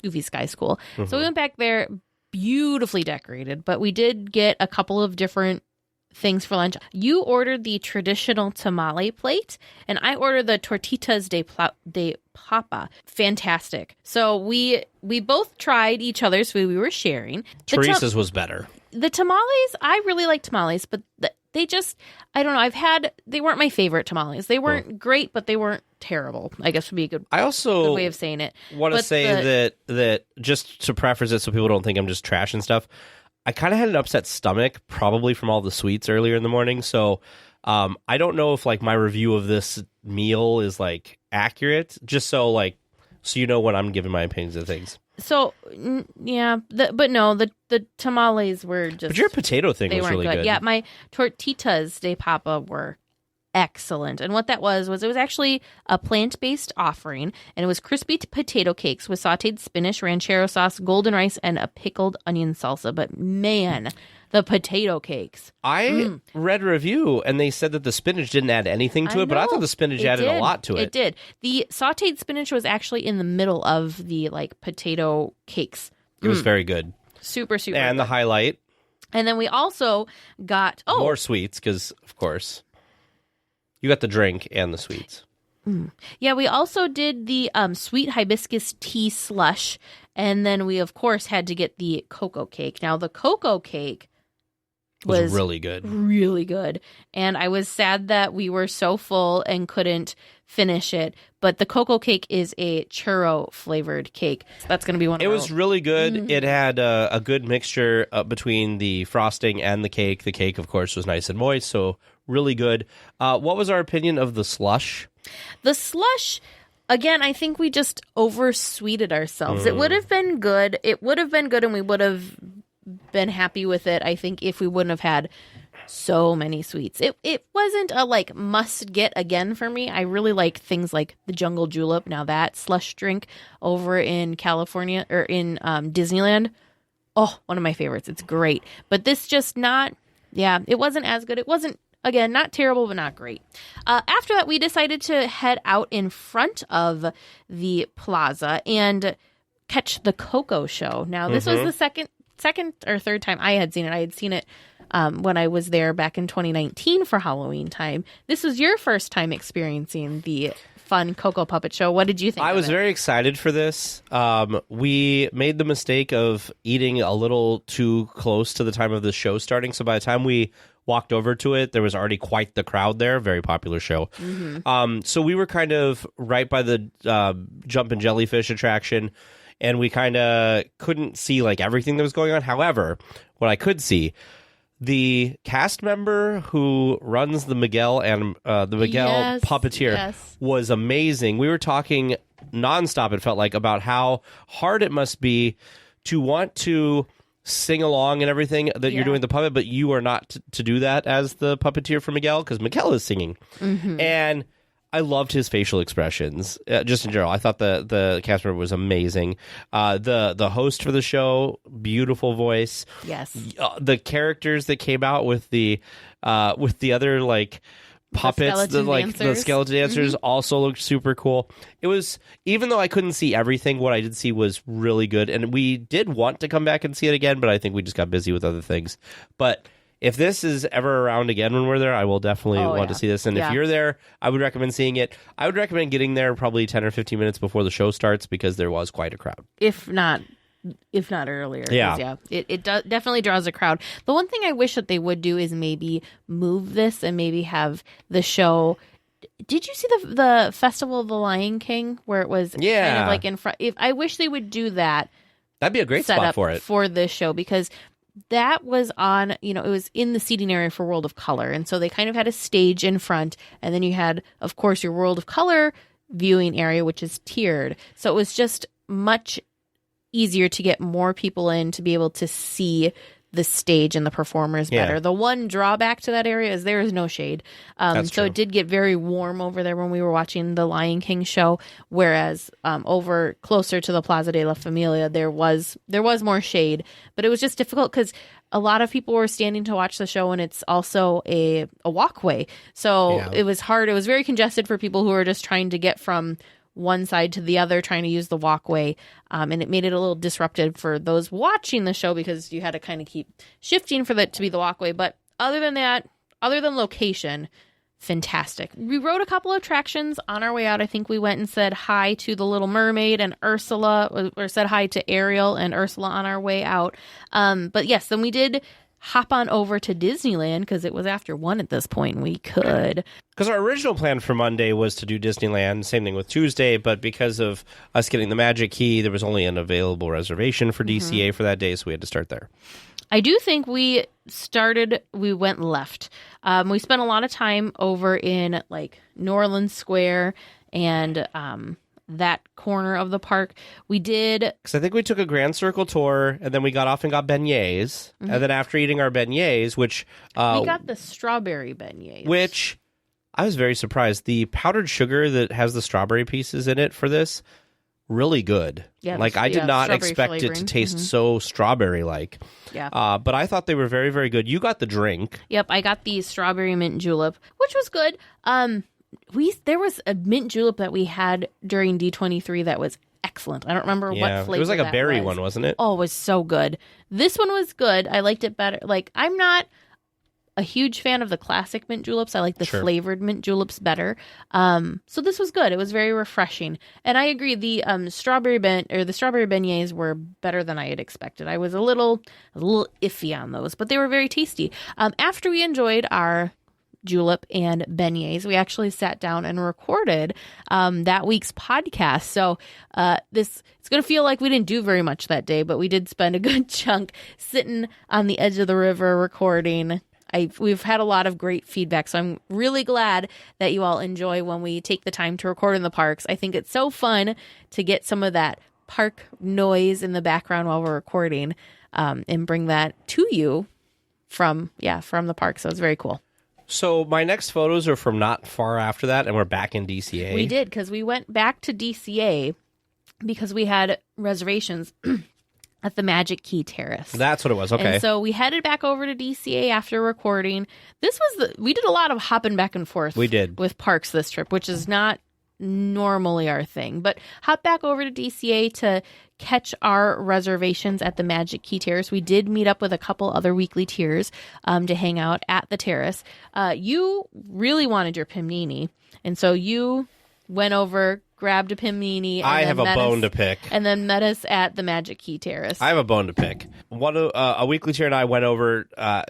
Goofy Sky School. So we went back there, beautifully decorated, but we did get a couple of different things for lunch. You ordered the traditional tamale plate, and I ordered the tortitas de papa. Fantastic. So we both tried each other's food. We were sharing. Teresa's was better. The tamales, I really like tamales, but they just, I don't know. They weren't my favorite tamales. They weren't great, but they weren't terrible, I guess would be a good way of saying it. Want to say that just to preface it so people don't think I'm just trashing stuff, I kind of had an upset stomach, probably from all the sweets earlier in the morning. So I don't know if like my review of this meal is like accurate. Just so you know when I'm giving my opinions of things. So the tamales were just. But your potato thing was really good. Yeah, my tortitas de papa were excellent. And what that was it was actually a plant-based offering, and it was crispy potato cakes with sautéed spinach, ranchero sauce, golden rice, and a pickled onion salsa. But man, the potato cakes. I read a review, and they said that the spinach didn't add anything to it, but I thought the spinach added a lot to it. It did. The sautéed spinach was actually in the middle of the potato cakes. It was very good. Super, super And good. The highlight. And then we also got more sweets, because, of course, you got the drink and the sweets. Yeah, we also did the sweet hibiscus tea slush, and then we, of course, had to get the cocoa cake. Now, the cocoa cake was really good. Really good. And I was sad that we were so full and couldn't finish it. But the cocoa cake is a churro flavored cake. That's going to be one of It was really good. It had a good mixture between the frosting and the cake. The cake, of course, was nice and moist, so really good. What was our opinion of the slush? The slush, again, I think we just oversweeted ourselves. It would have been good. It would have been good, and we would have been happy with it, I think, if we wouldn't have had so many sweets. It wasn't a like must get again for me. I really like things like the jungle julep. Now that slush drink over in California or in Disneyland, one of my favorites. It's great. But this just not, it wasn't as good. It wasn't, again, not terrible, but not great. After that, we decided to head out in front of the plaza and catch the Coco show. Now, this was the second or third time I had seen it. I had seen it when I was there back in 2019 for Halloween time. This was your first time experiencing the fun Coco Puppet Show. What did you think? I was very excited for this. We made the mistake of eating a little too close to the time of the show starting. So by the time we walked over to it, there was already quite the crowd there. Very popular show. So we were kind of right by the Jump and Jellyfish attraction, and we kind of couldn't see like everything that was going on. However, what I could see, the cast member who runs the Miguel and the Miguel puppeteer was amazing. We were talking nonstop, it felt like, about how hard it must be to want to sing along and everything that you're doing the puppet, but you are not to do that as the puppeteer for Miguel, because Miguel is singing. And I loved his facial expressions, just in general. I thought the cast member was amazing. The host for the show, beautiful voice. Yes. The characters that came out with the other like puppets, the skeleton dancers, also looked super cool. It was, even though I couldn't see everything, what I did see was really good, and we did want to come back and see it again, but I think we just got busy with other things. But if this is ever around again when we're there, I will definitely want to see this. And if you're there, I would recommend seeing it. I would recommend getting there probably 10 or 15 minutes before the show starts, because there was quite a crowd. If not earlier. It definitely draws a crowd. The one thing I wish that they would do is maybe move this and maybe have the show. Did you see the Festival of the Lion King where it was kind of like in front? I wish they would do that. That'd be a great spot for it. For this show, because that was on, it was in the seating area for World of Color. And so they kind of had a stage in front. And then you had, of course, your World of Color viewing area, which is tiered. So it was just much easier to get more people in to be able to see the stage and the performers better. The one drawback to that area is there is no shade. So it did get very warm over there when we were watching the Lion King show, whereas over closer to the Plaza de la Familia, there was more shade, but it was just difficult because a lot of people were standing to watch the show, and it's also a walkway. So it was hard. It was very congested for people who were just trying to get from one side to the other, trying to use the walkway, and it made it a little disruptive for those watching the show because you had to kind of keep shifting for that to be the walkway. But other than that, other than location, fantastic. We rode a couple of attractions on our way out. I think we went and said hi to the Little Mermaid and Ursula, or said hi to Ariel and Ursula on our way out. But yes, then we did hop on over to Disneyland because it was after 1 at this point. We could. Because our original plan for Monday was to do Disneyland, same thing with Tuesday, but because of us getting the Magic Key, there was only an available reservation for DCA for that day, so we had to start there. I do think we went left. We spent a lot of time over in like New Orleans Square and that corner of the park. We did, because I think we took a Grand Circle tour, and then we got off and got beignets, and then after eating our beignets, which we got the strawberry beignets, which I was very surprised. The powdered sugar that has the strawberry pieces in it for this, really good. Like I did not expect flavoring. It to taste so strawberry like. But I thought they were very, very good. You got the drink. Yep, I got the strawberry mint julep, which was good. There was a mint julep that we had during D23 that was excellent. I don't remember what flavor. It was like a berry one, wasn't it? Oh, it was so good. This one was good. I liked it better. Like I'm not a huge fan of the classic mint juleps. I like the flavored mint juleps better. So this was good. It was very refreshing. And I agree, the strawberry beignets were better than I had expected. I was a little iffy on those, but they were very tasty. After we enjoyed our julep and beignets, we actually sat down and recorded that week's podcast. So it's going to feel like we didn't do very much that day, but we did spend a good chunk sitting on the edge of the river recording. We've had a lot of great feedback, so I'm really glad that you all enjoy when we take the time to record in the parks. I think it's so fun to get some of that park noise in the background while we're recording, and bring that to you from the park. So it's very cool. So my next photos are from not far after that, and we're back in DCA. We did, because we went back to DCA because we had reservations at the Magic Key Terrace. That's what it was. Okay. And so we headed back over to DCA after recording. We did a lot of hopping back and forth. We did. With parks this trip, which is not normally our thing. But hop back over to DCA to catch our reservations at the Magic Key Terrace. We did meet up with a couple other weekly tiers to hang out at the terrace. You really wanted your Pimnini, and so you went over, grabbed a Pimnini. And I have a bone to pick. And then met us at the Magic Key Terrace. I have a bone to pick. A weekly tier and I went over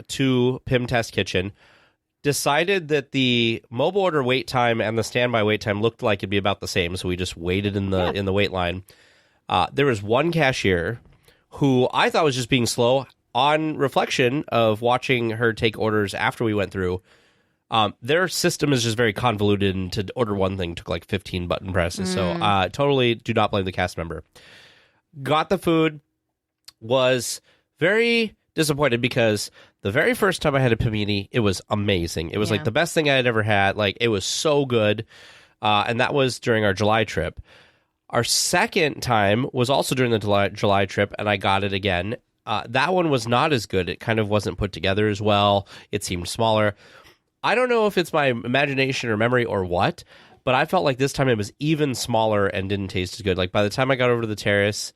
to Pim Test Kitchen, decided that the mobile order wait time and the standby wait time looked like it'd be about the same, so we just waited in the wait line. There was one cashier who I thought was just being slow. On reflection of watching her take orders after we went through, their system is just very convoluted, and to order one thing took like 15 button presses. So totally do not blame the cast member. Got the food, was very disappointed because the very first time I had a Pimini, it was amazing. It was like the best thing I had ever had. Like, it was so good. And that was during our July trip. Our second time was also during the July trip, and I got it again. That one was not as good. It kind of wasn't put together as well. It seemed smaller. I don't know if it's my imagination or memory or what, but I felt like this time it was even smaller and didn't taste as good. Like, by the time I got over to the terrace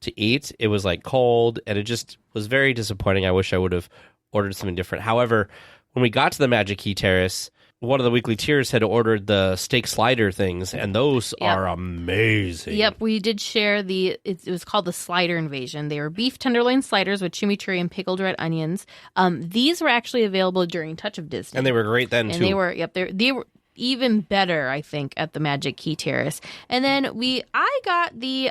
to eat, it was like cold, and it just was very disappointing. I wish I would have ordered something different. However, when we got to the Magic Key Terrace, one of the weekly tiers had ordered the steak slider things, and those are amazing. Yep, we did share it was called the Slider Invasion. They were beef tenderloin sliders with chimichurri and pickled red onions. These were actually available during Touch of Disney. And they were great then, too. And they were even better, I think, at the Magic Key Terrace. And then I got the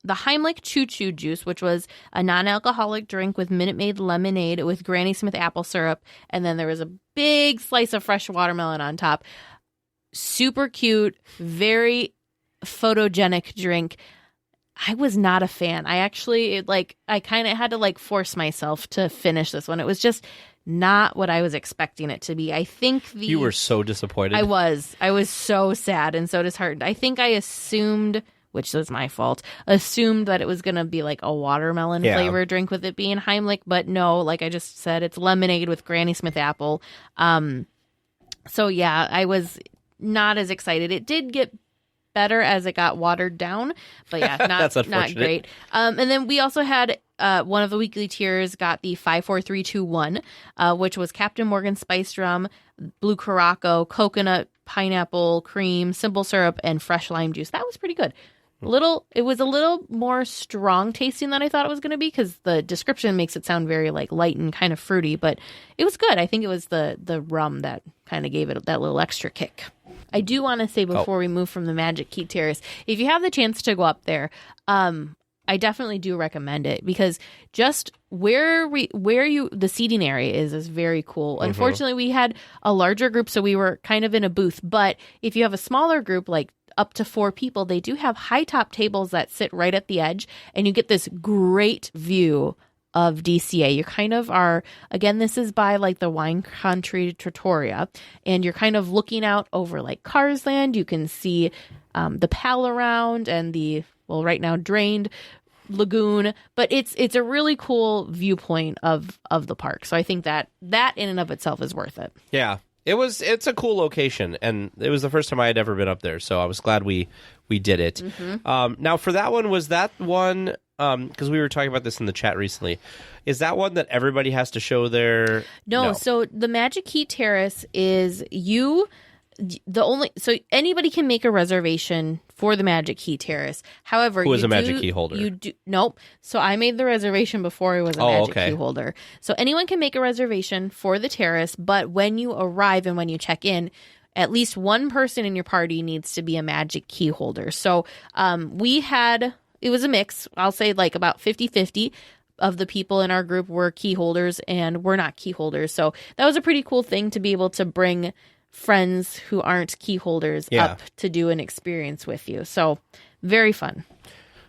Heimlich Choo Choo juice, which was a non-alcoholic drink with Minute Maid lemonade with Granny Smith apple syrup, and then there was a big slice of fresh watermelon on top. Super cute, very photogenic drink. I was not a fan. I kind of had to force myself to finish this one. It was just not what I was expecting it to be. I think You were so disappointed. I was so sad and so disheartened. I think I assumed, which was my fault, that it was going to be like a watermelon flavor drink with it being Heimlich, but no, like I just said, it's lemonade with Granny Smith apple. So yeah, I was not as excited. It did get better as it got watered down, but yeah, not great. And then we also had one of the weekly tiers got the 54321, which was Captain Morgan spiced rum, blue Curaçao, coconut, pineapple, cream, simple syrup, and fresh lime juice. That was pretty good. It was a little more strong tasting than I thought it was going to be, because the description makes it sound very light and kind of fruity, but it was good. I think it was the rum that kind of gave it that little extra kick. I do want to say before we move from the Magic Key Terrace, if you have the chance to go up there, I definitely do recommend it, because just the seating area is very cool. Mm-hmm. Unfortunately, we had a larger group, so we were kind of in a booth, but if you have a smaller group, like up to 4 people, they do have high top tables that sit right at the edge, and you get this great view of DCA. You kind of are, again, this is by the wine country Trattoria, and you're kind of looking out over Cars Land. You can see the Pal around and the, right now drained lagoon, but it's a really cool viewpoint of the park. So I think that in and of itself is worth it. Yeah. It's a cool location, and it was the first time I had ever been up there, so I was glad we did it. Mm-hmm. Now, for that one, was that one because we were talking about this in the chat recently, is that one that everybody has to show their... No, so the Magic Key Terrace is so anybody can make a reservation for the Magic Key Terrace. However, who is a Magic Key holder? Nope. So I made the reservation before I was a Magic Key holder. So anyone can make a reservation for the terrace, but when you arrive and when you check in, at least one person in your party needs to be a Magic Key holder. So it was a mix. I'll say like about 50-50 of the people in our group were key holders and we're not key holders. So that was a pretty cool thing to be able to bring friends who aren't key holders up to do an experience with you. So very fun.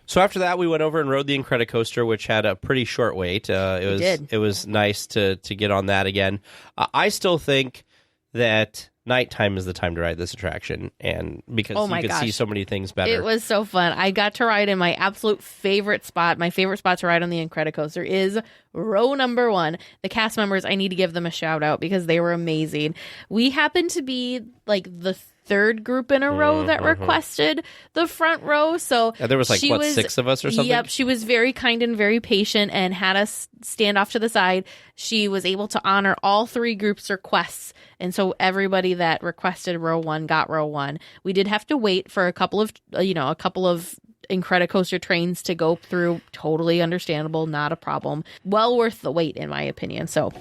So after that, we went over and rode the Incredicoaster, which had a pretty short wait. It was nice to get on that again. I still think that nighttime is the time to ride this attraction, and because you could see so many things better. It was so fun. I got to ride in my absolute favorite spot. My favorite spot to ride on the Incredicoaster is row number 1. The cast members, I need to give them a shout out because they were amazing. We happened to be like the third group in a row that requested the front row. So there was 6 of us or something? Yep, she was very kind and very patient and had us stand off to the side. She was able to honor all 3 groups' requests. And so everybody that requested row 1 got row 1. We did have to wait for a couple of Incredicoaster trains to go through. Totally understandable, not a problem. Well worth the wait, in my opinion. So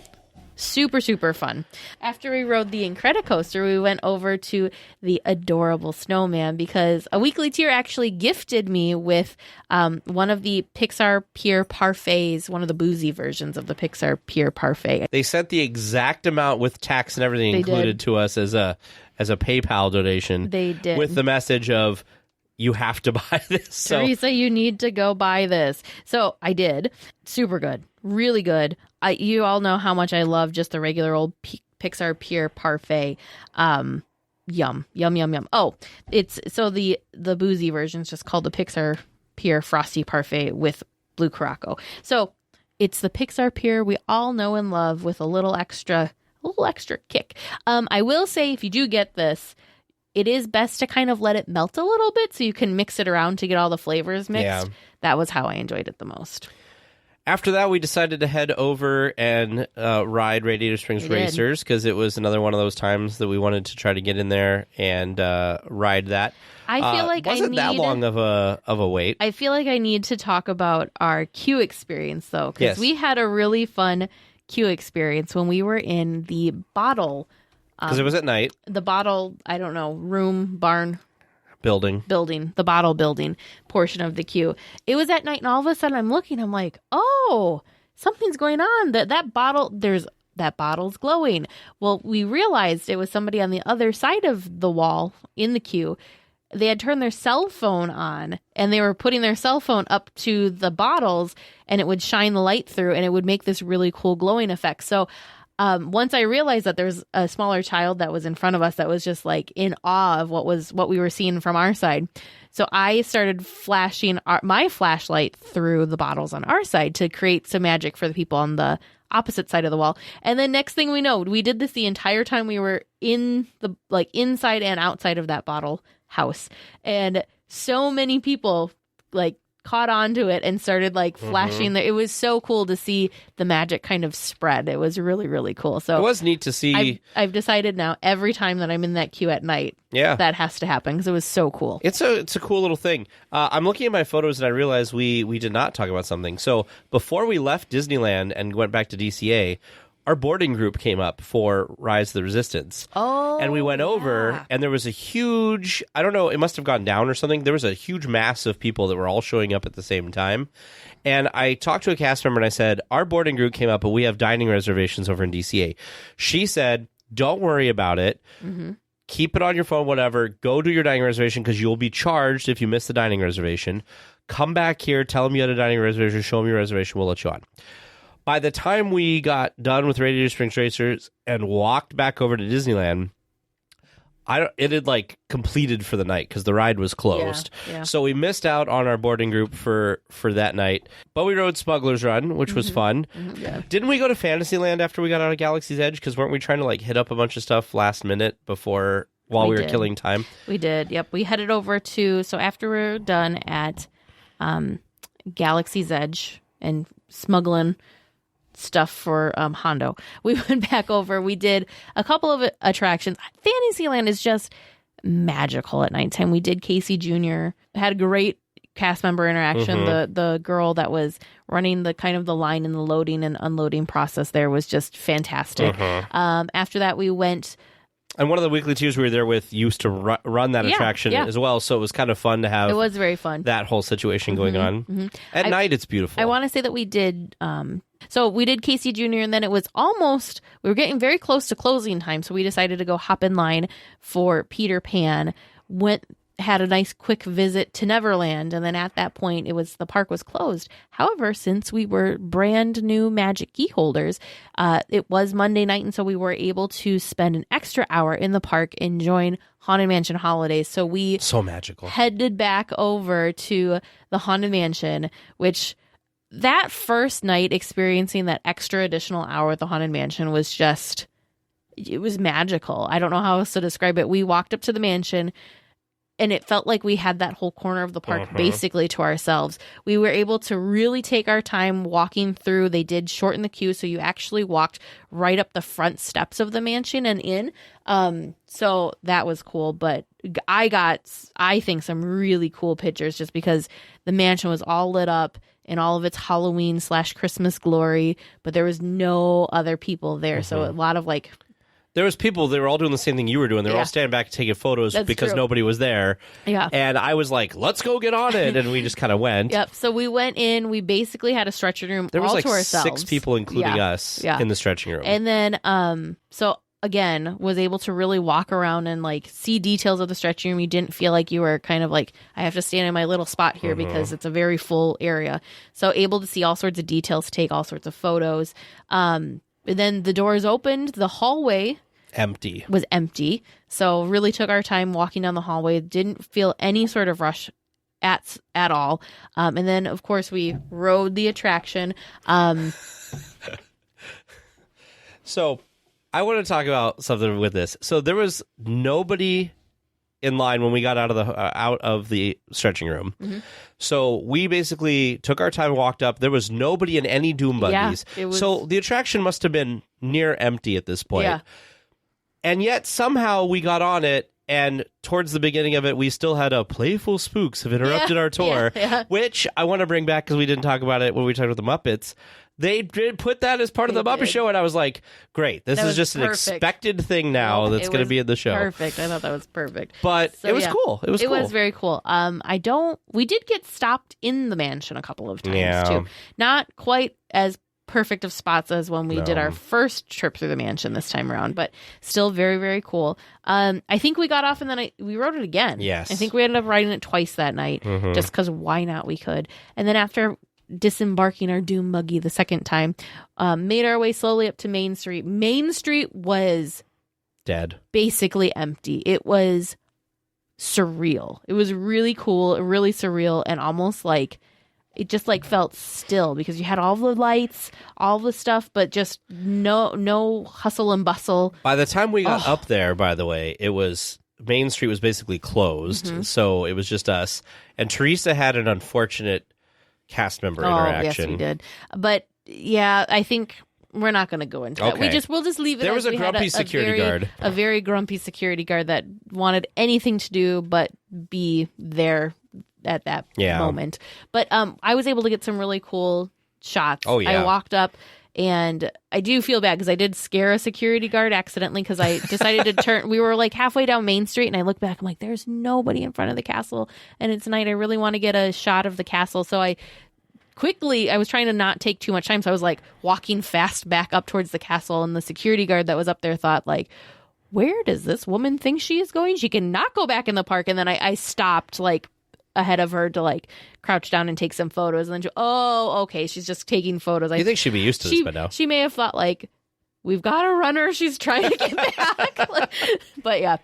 super, super fun. After we rode the Incredicoaster, we went over to the Adorable Snowman because a weekly tier actually gifted me with one of the Pixar Pier Parfaits, one of the boozy versions of the Pixar Pier Parfait. They sent the exact amount with tax and everything included to us as a PayPal donation. They did. With the message of, you have to buy this. Teresa, you need to go buy this. So I did. Super good. Really good. You all know how much I love just the regular old Pixar Pier Parfait. Yum, yum, yum, yum. Oh, it's so the boozy version is just called the Pixar Pier Frosty Parfait with Blue Caraco. So it's the Pixar Pier we all know and love with a little extra kick. I will say if you do get this, it is best to kind of let it melt a little bit so you can mix it around to get all the flavors mixed. Yeah. That was how I enjoyed it the most. After that, we decided to head over and ride Radiator Springs Racers because it was another one of those times that we wanted to try to get in there and ride that. I feel like wasn't that long of a wait. I feel like I need to talk about our queue experience though, because we had a really fun queue experience when we were in the bottle. Because it was at night. The bottle, I don't know, room, barn. Building, the bottle building portion of the queue. It was at night, and all of a sudden I'm looking, I'm like, oh, something's going on. That bottle's glowing. Well, we realized it was somebody on the other side of the wall in the queue. They had turned their cell phone on, and they were putting their cell phone up to the bottles, and it would shine the light through, and it would make this really cool glowing effect. So once I realized that there's a smaller child that was in front of us that was just like in awe of what we were seeing from our side. So I started flashing my flashlight through the bottles on our side to create some magic for the people on the opposite side of the wall. And then next thing we know, we did this the entire time we were in the inside and outside of that bottle house. And so many people caught on to it and started flashing. It was so cool to see the magic kind of spread. It was really, really cool. So it was neat to see. I've decided now every time that I'm in that queue at night, that has to happen because it was so cool. It's a cool little thing. I'm looking at my photos and I realized we did not talk about something. So before we left Disneyland and went back to DCA, our boarding group came up for Rise of the Resistance. Oh, and we went over, and there was a huge, I don't know, it must have gone down or something. There was a huge mass of people that were all showing up at the same time. And I talked to a cast member, and I said, our boarding group came up, but we have dining reservations over in DCA. She said, don't worry about it. Mm-hmm. Keep it on your phone, whatever. Go do your dining reservation, because you'll be charged if you miss the dining reservation. Come back here, tell them you had a dining reservation, show them your reservation, we'll let you on. By the time we got done with Radiator Springs Racers and walked back over to Disneyland, it had completed for the night because the ride was closed. Yeah. So we missed out on our boarding group for that night. But we rode Smuggler's Run, which was fun. Mm-hmm. Yeah. Didn't we go to Fantasyland after we got out of Galaxy's Edge? Because weren't we trying to hit up a bunch of stuff last minute while we were killing time? We did. Yep. We headed over to, so after we were done at Galaxy's Edge and smuggling stuff for Hondo. We went back over. We did a couple of attractions. Fantasyland is just magical at nighttime. We did Casey Jr. Had a great cast member interaction. The girl that was running the kind of the line in the loading and unloading process there was just fantastic. After that, we went. And one of the weekly tiers we were there with used to run that attraction as well, so it was kind of fun to have. It was very fun. That whole situation going on. At night, it's beautiful. I want to say that we did. So we did Casey Jr. and then it was almost. We were getting very close to closing time, so we decided to go hop in line for Peter Pan. Had a nice quick visit to Neverland, and then at that point the park was closed. However, since we were brand new Magic Key holders, it was Monday night, and so we were able to spend an extra hour in the park enjoying Haunted Mansion Holidays. So so magical. Headed back over to the Haunted Mansion, which that first night experiencing that extra additional hour at the Haunted Mansion was just, it was magical. I don't know how else to describe it. We walked up to the mansion, and it felt like we had that whole corner of the park basically to ourselves. We were able to really take our time walking through. They did shorten the queue, so you actually walked right up the front steps of the mansion and in. So that was cool. But I got, I think, some really cool pictures just because the mansion was all lit up in all of its Halloween/Christmas glory, but there was no other people there. So a lot of like... There was people, they were all doing the same thing you were doing. They were all standing back taking photos because nobody was there. Yeah. And I was like, let's go get on it. And we just kind of went. Yep. So we went in. We basically had a stretching room there was all like to ourselves. 6 people, including us, in the stretching room. And then, so again, was able to really walk around and like see details of the stretching room. You didn't feel like you were kind of like, I have to stand in my little spot here because it's a very full area. So able to see all sorts of details, take all sorts of photos. And then the doors opened. The hallway was empty. So really took our time walking down the hallway. Didn't feel any sort of rush at all. And then, of course, we rode the attraction. So I want to talk about something with this. So there was nobody in line when we got out of the stretching room. So we basically took our time and walked up. There was nobody in any doom buggies. So the attraction must have been near empty at this point. Yeah. And yet somehow we got on it, and towards the beginning of it, we still had a playful spooks have interrupted our tour, which I want to bring back because we didn't talk about it when we talked about the Muppets. They did put that as part of the Muppet Show, and I was like, great, this is just an expected thing now that's going to be in the show. Perfect. I thought that was perfect. But it was cool. It was cool. It was very cool. We did get stopped in the mansion a couple of times, too. Not quite as perfect of spots as when we did our first trip through the mansion this time around, but still very, very cool. I think we got off and then we rode it again. Yes. I think we ended up riding it twice that night just because why not? We could. And then after disembarking our doom buggy the second time, made our way slowly up to Main Street. Main Street was dead, basically empty. It was surreal. It was really cool, really surreal, and almost like it just like felt still because you had all the lights, all the stuff, but just no hustle and bustle. By the time we got up there, by the way, it was Main Street was basically closed, so it was just us. And Teresa had an unfortunate cast member interaction. Yes, we did. But yeah, I think we're not going to go into that. We'll just leave it. There was a grumpy security guard, a very grumpy security guard that wanted anything to do but be there at that moment. But I was able to get some really cool shots. I walked up, and I do feel bad because I did scare a security guard accidentally because I decided to turn. We were like halfway down Main Street, and I look back. I'm like, there's nobody in front of the castle, and it's night. I really want to get a shot of the castle. So I was trying to not take too much time. So I was like walking fast back up towards the castle, and the security guard that was up there thought like, where does this woman think she is going? She cannot go back in the park. And then I stopped like ahead of her to like crouch down and take some photos, and then okay, she's just taking photos. You think she'd be used to this by now? She may have thought like, we've got a runner, she's trying to get back. But yeah,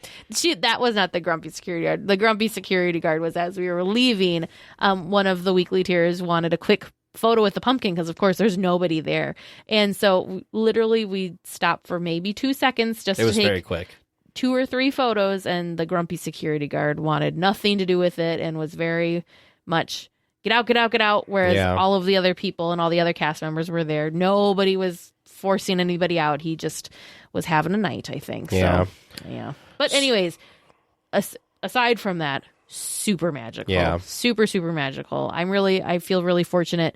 that was not the grumpy security guard. The grumpy security guard was as we were leaving. One of the weekly tiers wanted a quick photo with the pumpkin because of course there's nobody there, and so literally we stopped for maybe 2 seconds just to take very quick 2 or 3 photos, and the grumpy security guard wanted nothing to do with it and was very much get out, get out, get out. Whereas Yeah. all of the other people and all the other cast members were there. Nobody was forcing anybody out. He just was having a night, I think. Yeah. So, yeah. But anyways, aside from that, super magical. Yeah. Super, super magical. I feel really fortunate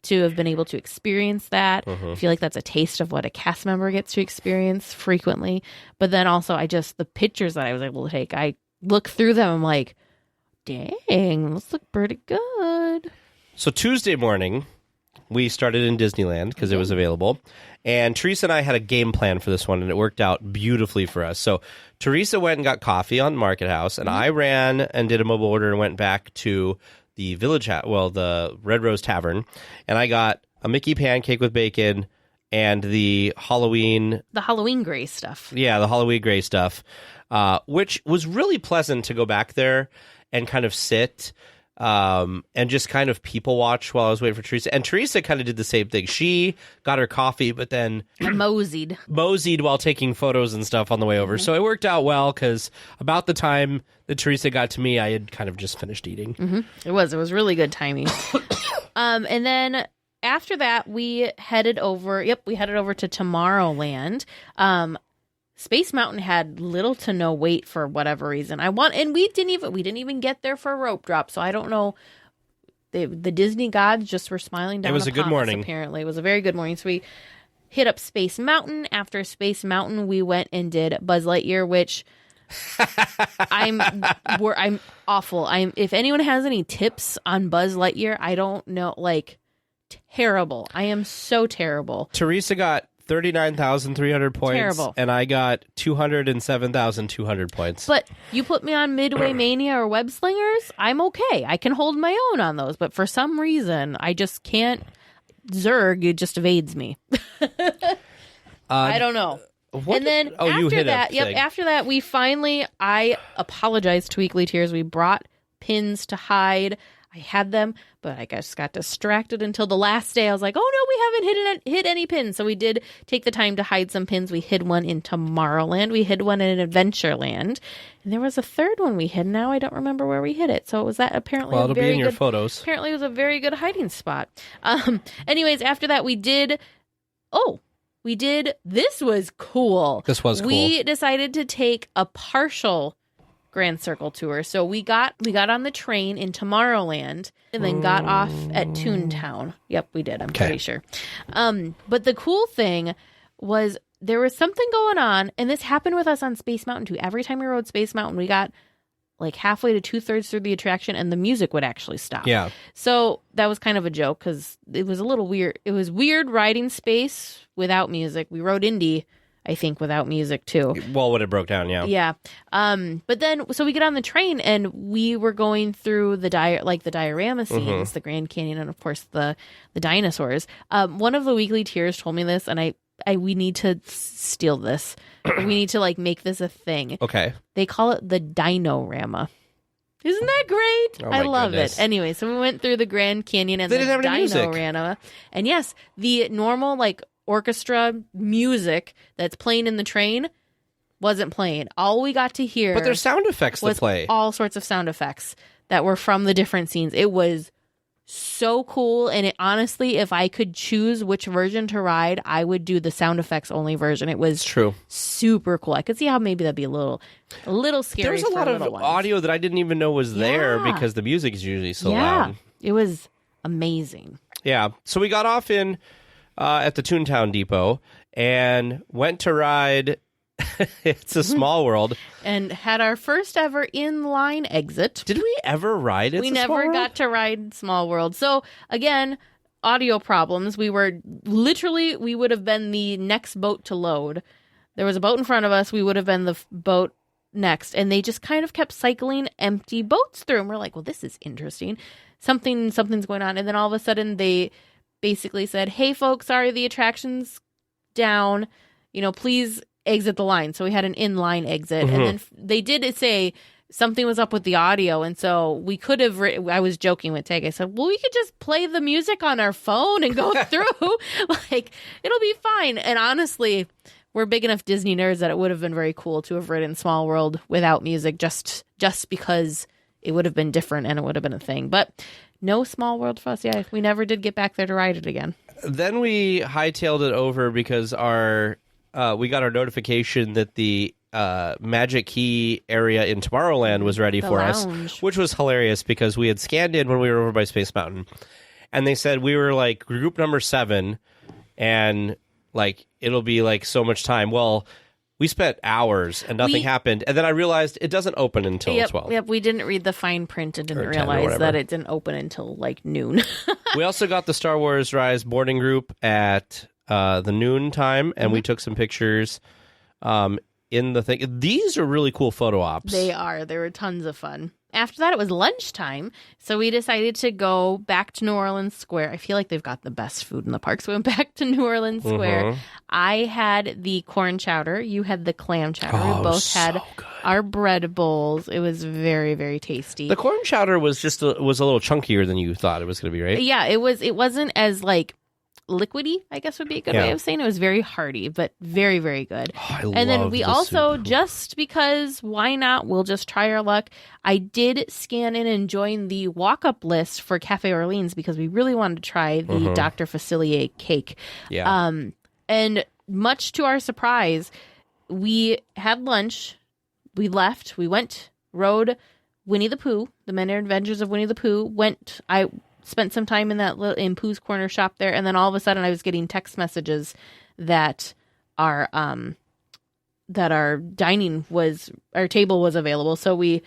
to have been able to experience that. I feel like that's a taste of what a cast member gets to experience frequently. But then also the pictures that I was able to take, I look through them, I'm like, dang, those look pretty good. So Tuesday morning, we started in Disneyland because it was available. And Teresa and I had a game plan for this one, and it worked out beautifully for us. So Teresa went and got coffee on Market House, and I ran and did a mobile order and went back to the the Red Rose Tavern, and I got a Mickey pancake with bacon and the Halloween gray stuff. Yeah, the Halloween gray stuff, which was really pleasant to go back there and kind of sit and just kind of people watch while I was waiting for Teresa. And Teresa kind of did the same thing. She got her coffee, but then I moseyed while taking photos and stuff on the way over. So it worked out well because about the time that Teresa got to me, I had kind of just finished eating. It was really good timing. And then after that, we headed over to Tomorrowland. Space Mountain had little to no wait for whatever reason. We didn't even get there for a rope drop, so I don't know. The Disney gods just were smiling down. It was a good morning. Apparently, it was a very good morning. So we hit up Space Mountain. After Space Mountain, we went and did Buzz Lightyear, which I'm awful. If anyone has any tips on Buzz Lightyear, I don't know. Terrible. I am so terrible. Teresa got 39,300 points. Terrible. And I got 207,200 points. But you put me on Midway Mania or Web Slingers, I'm okay. I can hold my own on those. But for some reason, I just can't. Zerg, it just evades me. I don't know. And then after that, we finally, I apologized to Weekly Tears. We brought pins to hide. I had them, but I just got distracted until the last day. I was like, oh no, we haven't hit any pins. So we did take the time to hide some pins. We hid one in Tomorrowland. We hid one in Adventureland. And there was a third one we hid. Now I don't remember where we hid it. So it was that apparently it'll be in your photos. Apparently it was a very good hiding spot. Anyways, after that this was cool. This was cool. We decided to take a partial Grand Circle tour. So we got on the train in Tomorrowland and then got off at Toontown. Yep, we did. I'm pretty sure. But the cool thing was there was something going on, and this happened with us on Space Mountain too. Every time we rode Space Mountain, we got like halfway to 2/3 through the attraction, and the music would actually stop. Yeah. So that was kind of a joke because it was a little weird. It was weird riding Space without music. We rode Indy, I think, without music too. Well, when it broke down, yeah. Yeah. But then, so we get on the train and we were going through the diorama scenes, the Grand Canyon, and of course the dinosaurs. One of the Weekly Tears told me this, and we need to steal this. We need to make this a thing. Okay. They call it the Dinorama. Isn't that great? Oh, I love goodness. it. Anyway, so we went through the Grand Canyon and They the didn't have any music. Dinorama. And yes, the normal orchestra music that's playing in the train wasn't playing. All we got to hear, But there's sound effects to was play. all sorts of sound effects that were from the different scenes. It was so cool, and it honestly, if I could choose which version to ride, I would do the sound effects only version. It was True. super cool. I could see how maybe that'd be a little scary. There was a lot of audio that I didn't even know was there because the music is usually so loud. It was amazing. Yeah. So we got off in at the Toontown Depot and went to ride It's a Small World. And had our first ever in-line exit. Did we ever ride We never got to ride Small World. So, again, audio problems. We would have been the next boat to load. There was a boat in front of us. We would have been the boat next. And they just kind of kept cycling empty boats through. And we're like, well, this is interesting. Something's going on. And then all of a sudden they basically said, hey, folks, sorry, the attraction's down. Please exit the line. So we had an in-line exit. And then they did say something was up with the audio. And so we could have, I was joking with Tag. I said, well, we could just play the music on our phone and go through. It'll be fine. And honestly, we're big enough Disney nerds that it would have been very cool to have ridden Small World without music just because it would have been different and it would have been a thing. But no Small World for us. Yeah, we never did get back there to ride it again. Then we hightailed it over because we got our notification that the Magic Key area in Tomorrowland was ready for us, which was hilarious because we had scanned in when we were over by Space Mountain, and they said we were like group number 7, and like it'll be like so much time. Well, we spent hours and nothing happened, and then I realized it doesn't open until 12. Yep, we didn't read the fine print and didn't realize that it didn't open until like noon. We also got the Star Wars Rise boarding group at the noon time, and we took some pictures in the thing. These are really cool photo ops. They are. They were tons of fun. After that, it was lunchtime, so we decided to go back to New Orleans Square. I feel like they've got the best food in the park, so we went back to New Orleans Square. I had the corn chowder. You had the clam chowder. We both had our bread bowls. It was very, very tasty. The corn chowder was just was a little chunkier than you thought it was going to be, right? Yeah, it was. It wasn't as like liquidy, I guess would be a good way of saying it. Was very hearty, but very, very good. And then we also, just because why not, we'll just try our luck. I did scan in and join the walk-up list for Cafe Orleans because we really wanted to try the Dr. Facilier cake. Yeah. And much to our surprise, we had lunch, we left, we went, rode Winnie the Pooh, the Many Adventures of Winnie the Pooh, I spent some time in Pooh's Corner shop there, and then all of a sudden I was getting text messages that our table was available. So we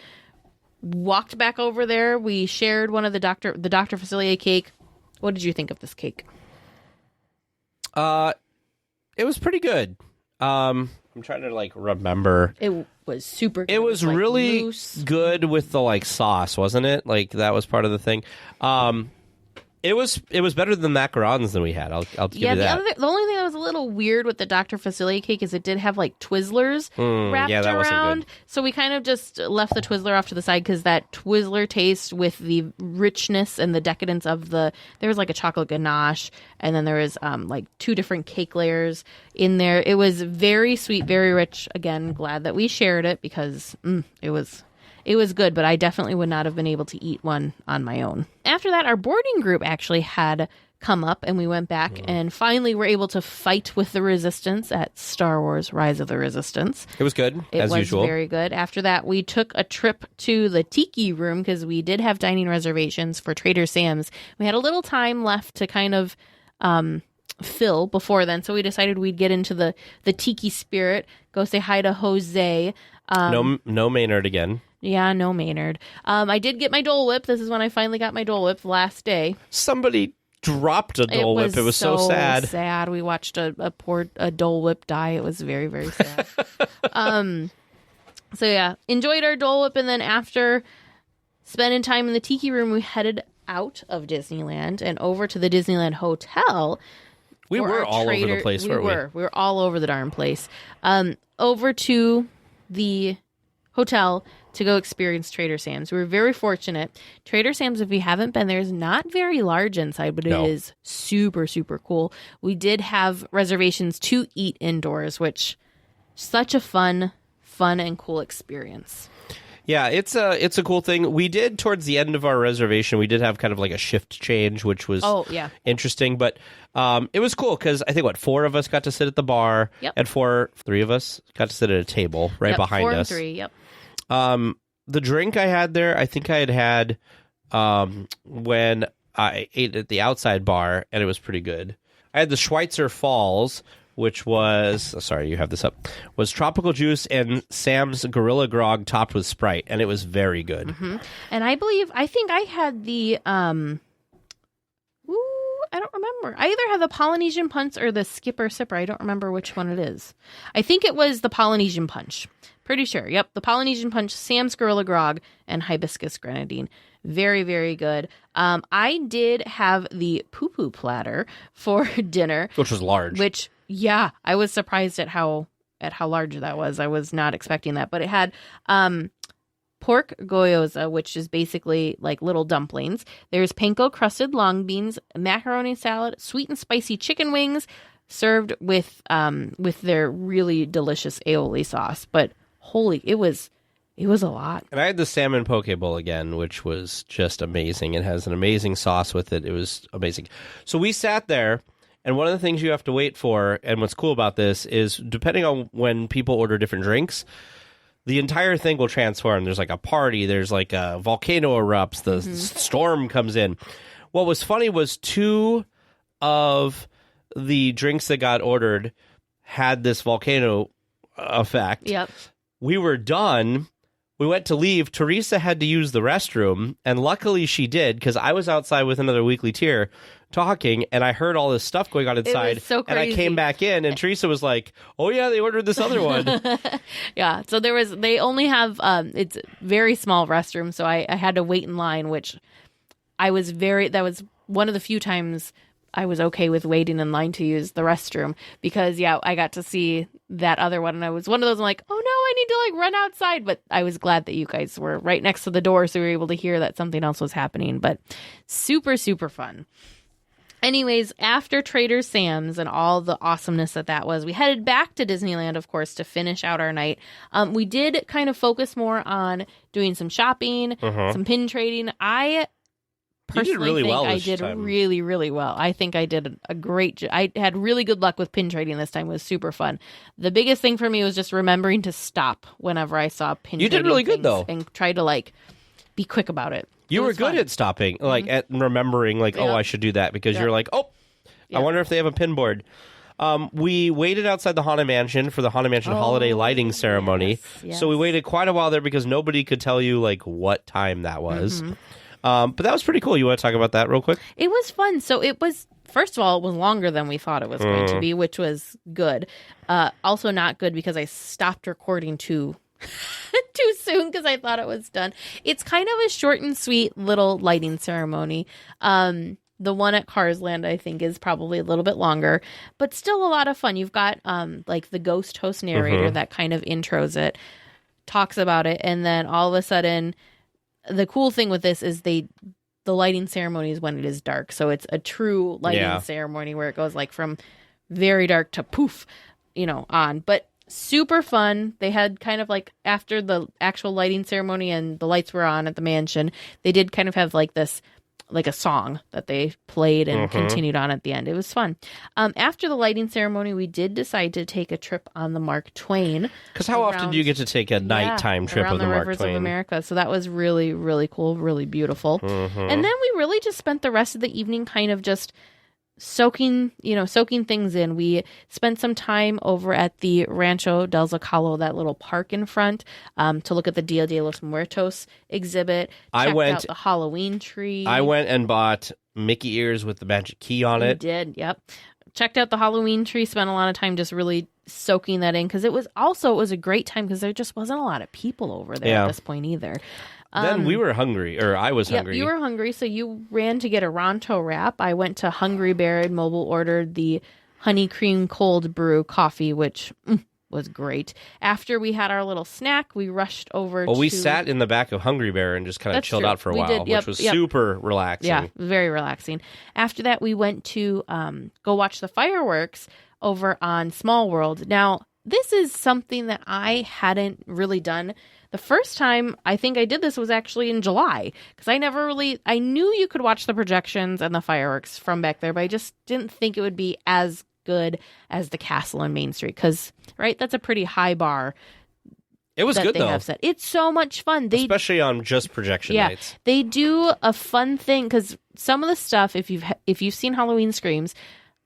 walked back over there. We shared one of the Dr. Facilier cake. What did you think of this cake? It was pretty good. I'm trying to like remember. It was super good. It was like really loose. Good with the like sauce, wasn't it? Like that was part of the thing. It was better than macarons than we had. I'll give you that. The only thing that was a little weird with the Dr. Facilier cake is it did have like Twizzlers wrapped around. Wasn't good. So we kind of just left the Twizzler off to the side because that Twizzler taste with the richness and the decadence of there was like a chocolate ganache, and then there was like 2 different cake layers in there. It was very sweet, very rich. Again, glad that we shared it because it was good, but I definitely would not have been able to eat one on my own. After that, our boarding group actually had come up, and we went back and finally were able to fight with the Resistance at Star Wars Rise of the Resistance. It was good, as usual. It was very good. After that, we took a trip to the Tiki Room because we did have dining reservations for Trader Sam's. We had a little time left to kind of fill before then, so we decided we'd get into the Tiki spirit, go say hi to Jose. No Maynard again. Yeah, no Maynard. I did get my Dole Whip. This is when I finally got my Dole Whip last day. Somebody dropped a Dole Whip. It was so sad. We watched a Dole Whip die. It was very, very sad. So yeah, enjoyed our Dole Whip, and then after spending time in the Tiki Room, we headed out of Disneyland and over to the Disneyland Hotel. We were all over the place, weren't we? We were all over the darn place. Over to the hotel to go experience Trader Sam's. We were very fortunate. Trader Sam's, if you haven't been there, is not very large inside, but it is super, super cool. We did have reservations to eat indoors, which such a fun and cool experience. Yeah, it's a cool thing. We did, towards the end of our reservation, we did have kind of like a shift change, which was interesting. But it was cool because I think, 4 of us got to sit at the bar, and 3 of us got to sit at a table right behind 4 and us. 3, yep. The drink I had there, I think I had when I ate at the outside bar, and it was pretty good. I had the Schweitzer Falls, which was, sorry, you have this up, was tropical juice and Sam's Gorilla Grog topped with Sprite, and it was very good. Mm-hmm. And I think I had the, I don't remember. I either had the Polynesian Punch or the Skipper Sipper. I don't remember which one it is. I think it was the Polynesian Punch. Pretty sure. Yep, the Polynesian Punch, Sam's Gorilla Grog, and Hibiscus Grenadine. Very, very good. I did have the poo-poo platter for dinner. Which was large. Yeah, I was surprised at how large that was. I was not expecting that. But it had pork gyoza, which is basically like little dumplings. There's panko crusted long beans, macaroni salad, sweet and spicy chicken wings, served with their really delicious aioli sauce. But it was It was a lot. And I had the salmon poke bowl again, which was just amazing. It has an amazing sauce with it. It was amazing. So we sat there, and one of the things you have to wait for, and what's cool about this is depending on when people order different drinks, the entire thing will transform. There's like a party. There's like a volcano erupts. The storm comes in. What was funny was 2 of the drinks that got ordered had this volcano effect. Yep. We were done. We went to leave. Teresa had to use the restroom, and luckily she did, because I was outside with another weekly tier talking, and I heard all this stuff going on inside. It was so crazy. And I came back in, and Teresa was like, "Oh yeah, they ordered this other one." Yeah, so they only have it's very small restroom, so I had to wait in line, which that was one of the few times I was okay with waiting in line to use the restroom, because I got to see that other one, and I was one of those, I'm like, oh no, I need to like run outside, but I was glad that you guys were right next to the door, so we were able to hear that something else was happening. But super, super fun. Anyways, after Trader Sam's and all the awesomeness that was, we headed back to Disneyland, of course, to finish out our night. We did kind of focus more on doing some shopping, some pin trading. I personally think I did really, really well. I think I did a great job. I had really good luck with pin trading this time. It was super fun. The biggest thing for me was just remembering to stop whenever I saw pin trading. You did really good, though. And try to like be quick about it. You were good at stopping, like at remembering, like, oh, I should do that, because you're like, oh, I wonder if they have a pin board. We waited outside the Haunted Mansion for the Haunted Mansion holiday lighting ceremony. Yes. So we waited quite a while there because nobody could tell you like what time that was. But that was pretty cool. You want to talk about that real quick? It was fun. So it was, first of all, it was longer than we thought it was going to be, which was good. Also not good because I stopped recording too soon because I thought it was done. It's kind of a short and sweet little lighting ceremony. The one at Cars Land, I think, is probably a little bit longer, but still a lot of fun. You've got like the ghost host narrator that kind of intros it, talks about it, and then all of a sudden, the cool thing with this is the lighting ceremony is when it is dark. So it's a true lighting ceremony where it goes like from very dark to poof, on. But super fun. They had kind of like after the actual lighting ceremony and the lights were on at the mansion, they did kind of have like this, like a song that they played and continued on at the end. It was fun. After the lighting ceremony, we did decide to take a trip on the Mark Twain. Because how often do you get to take a nighttime trip of the Mark rivers Twain? Of America. So that was really, really cool, really beautiful. And then we really just spent the rest of the evening kind of just soaking things in. We spent some time over at the Rancho del Zocalo, that little park in front, to look at the Dia de los Muertos exhibit. Checked out the Halloween tree. I went and bought Mickey ears with the magic key on it. You did, yep. Checked out the Halloween tree, spent a lot of time just really soaking that in, because it was a great time because there just wasn't a lot of people over there at this point either. Then we were hungry, or I was hungry. You were hungry, so you ran to get a Ronto wrap. I went to Hungry Bear and mobile ordered the honey cream cold brew coffee, which was great. After we had our little snack, we rushed over we sat in the back of Hungry Bear and just kind of chilled out for a while, which was super relaxing. Yeah, very relaxing. After that, we went to go watch the fireworks over on Small World. Now, this is something that I hadn't really done. The first time I think I did this was actually in July, because I knew you could watch the projections and the fireworks from back there, but I just didn't think it would be as good as the castle on Main Street, because, right, that's a pretty high bar. It was good, though. It's so much fun. Especially on just projection nights. They do a fun thing, because some of the stuff, if you've seen Halloween Screams,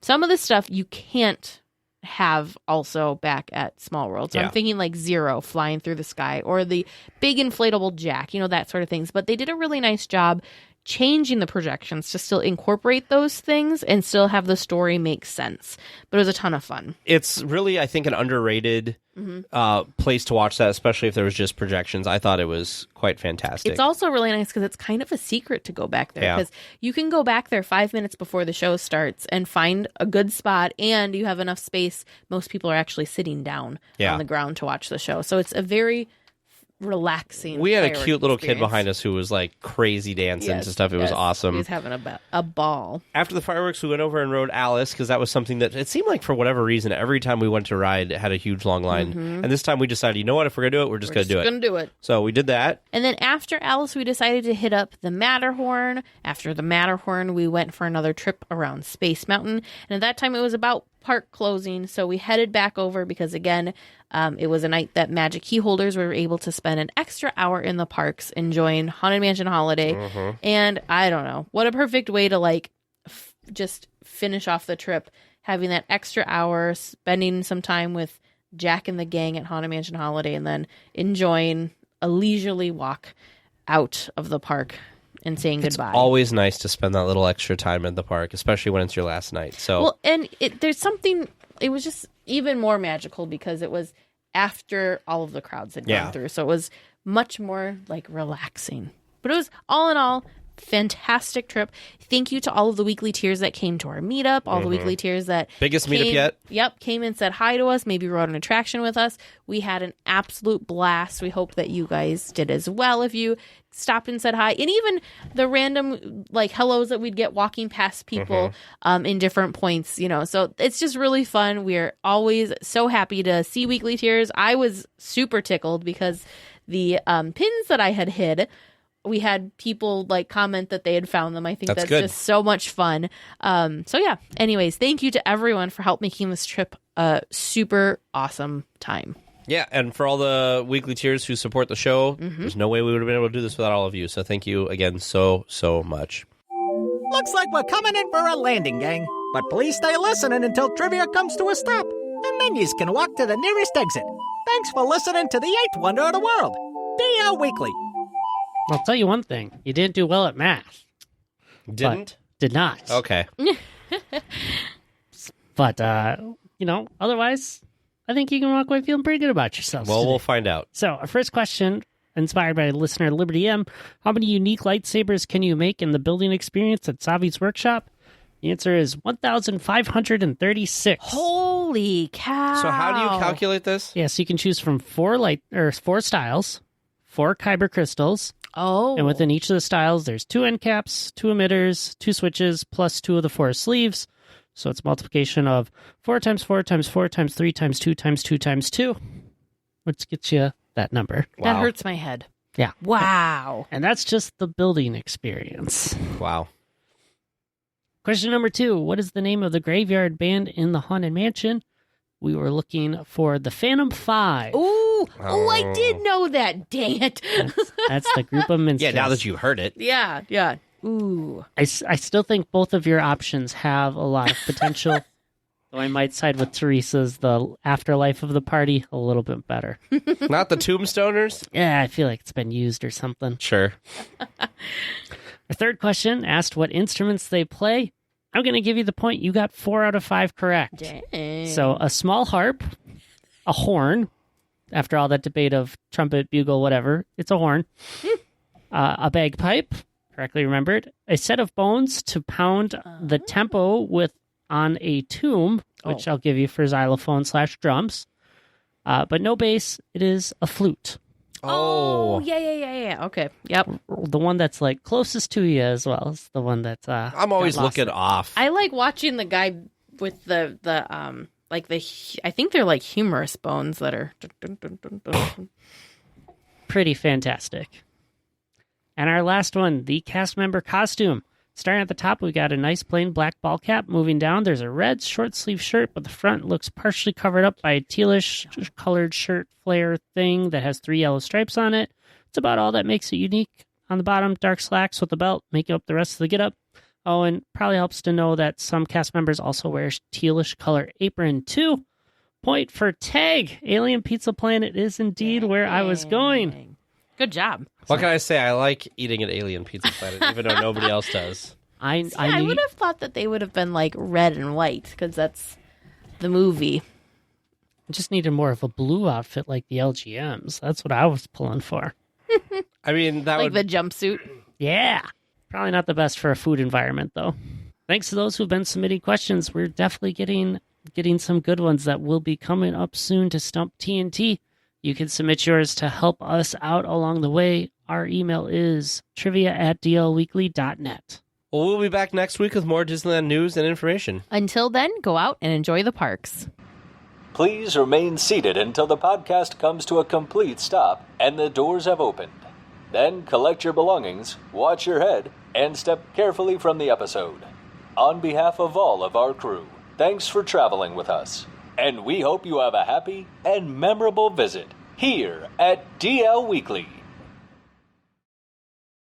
some of the stuff you can't have also back at Small World. So I'm thinking like Zero flying through the sky, or the big inflatable Jack, that sort of things. But they did a really nice job changing the projections to still incorporate those things and still have the story make sense. But it was a ton of fun. It's really, I think, an underrated place to watch that, especially if there was just projections. I thought it was quite fantastic. It's also really nice because it's kind of a secret to go back there, because you can go back there 5 minutes before the show starts and find a good spot, and you have enough space. Most people are actually sitting down on the ground to watch the show. So it's a very relaxing. We had a firework cute little kid experience. behind us who was like crazy dancing Yes, and stuff. It was yes. awesome. He was having a ball. After the fireworks, we went over and rode Alice because that was something that it seemed like for whatever reason, every time we went to ride, it had a huge long line. And this time we decided, you know what? If we're going to do it, we're just going to do it. Gonna do it. So we did that. And then after Alice, we decided to hit up the Matterhorn. After the Matterhorn, we went for another trip around Space Mountain. And at that time, it was about park closing. So we headed back over because, again, it was a night that Magic Key holders were able to spend an extra hour in the parks enjoying Haunted Mansion Holiday. And I don't know, what a perfect way to like just finish off the trip, having that extra hour, spending some time with Jack and the gang at Haunted Mansion Holiday, and then enjoying a leisurely walk out of the park and saying goodbye. It's always nice to spend that little extra time at the park, especially when it's your last night. So, well, and there's something, it was just even more magical because it was after all of the crowds had gone through. So it was much more like relaxing. But it was all in all, fantastic trip. Thank you to all of the weekly tiers that came to our meetup, all the weekly tiers that biggest meetup yet. Yep, came and said hi to us, maybe rode an attraction with us. We had an absolute blast. We hope that you guys did as well if you stopped and said hi. And even the random like hellos that we'd get walking past people in different points, you know. So it's just really fun. We're always so happy to see weekly tiers. I was super tickled because the pins that I had hid, we had people like comment that they had found them. I think that's good. just so much fun. So yeah, anyways, thank you to everyone for help making this trip a super awesome time. Yeah, and for all the weekly tiers who support the show, there's no way we would have been able to do this without all of you. So thank you again so much. Looks like we're coming in for a landing, gang. But please stay listening until trivia comes to a stop. And then you can walk to the nearest exit. Thanks for listening to the 8th wonder of the world, DLWeekly. I'll tell you one thing. You didn't do well at math. Didn't? Did not. Okay. But, otherwise, I think you can walk away feeling pretty good about yourself. Well, we'll find out. So, our first question, inspired by listener Liberty M, how many unique lightsabers can you make in the building experience at Savi's workshop? The answer is 1,536. Holy cow. So how do you calculate this? Yes, you can choose from four styles, 4 kyber crystals. Oh. And within each of the styles, there's 2 end caps, 2 emitters, 2 switches, plus 2 of the 4 sleeves. So it's multiplication of 4 times 4 times 4 times 3 times 2 times 2 times 2, which gets you that number. That hurts my head. Yeah. Wow. And that's just the building experience. Wow. Question number 2. What is the name of the graveyard band in the Haunted Mansion? We were looking for the Phantom 5. Ooh. Oh, I did know that. Dang it. That's the group of minstrels. Yeah, now that you heard it. Yeah. Ooh. I still think both of your options have a lot of potential. Though I might side with Teresa's, the afterlife of the party, a little bit better. Not the Tombstoners? Yeah, I feel like it's been used or something. Sure. Our third question asked what instruments they play. I'm going to give you the point. You got 4 out of 5 correct. Dang. So a small harp, a horn, after all that debate of trumpet, bugle, whatever, it's a horn, a bagpipe, correctly remembered, a set of bones to pound the tempo with on a tomb, which I'll give you for xylophone/drums, but no bass. It is a flute. Oh, yeah. Okay. Yep. The one that's like closest to you as well is the one that's I'm always got lost. looking off. I like watching the guy with the I think they're like humorous bones that are pretty fantastic. And our last one, the cast member costume. Starting at the top, we got a nice plain black ball cap. Moving down, there's a red short sleeve shirt, but the front looks partially covered up by a tealish colored shirt flare thing that has 3 yellow stripes on it. It's about all that makes it unique. On the bottom, dark slacks with a belt, making up the rest of the getup. Oh, and probably helps to know that some cast members also wear tealish color apron too. Point for Tag. Alien Pizza Planet is indeed where I was going. Good job. What can I say? I like eating at Alien Pizza Planet, even though nobody else does. I would have thought that they would have been like red and white because that's the movie. I just needed more of a blue outfit like the LGMs. That's what I was pulling for. I mean, that like would... the jumpsuit. Yeah. Probably not the best for a food environment, though. Thanks to those who've been submitting questions. We're definitely getting some good ones that will be coming up soon to Stump TNT. You can submit yours to help us out along the way. Our email is trivia@dlweekly.net. Well, we'll be back next week with more Disneyland news and information. Until then, go out and enjoy the parks. Please remain seated until the podcast comes to a complete stop and the doors have opened. Then collect your belongings, watch your head, and step carefully from the episode. On behalf of all of our crew, thanks for traveling with us. And we hope you have a happy and memorable visit here at DL Weekly.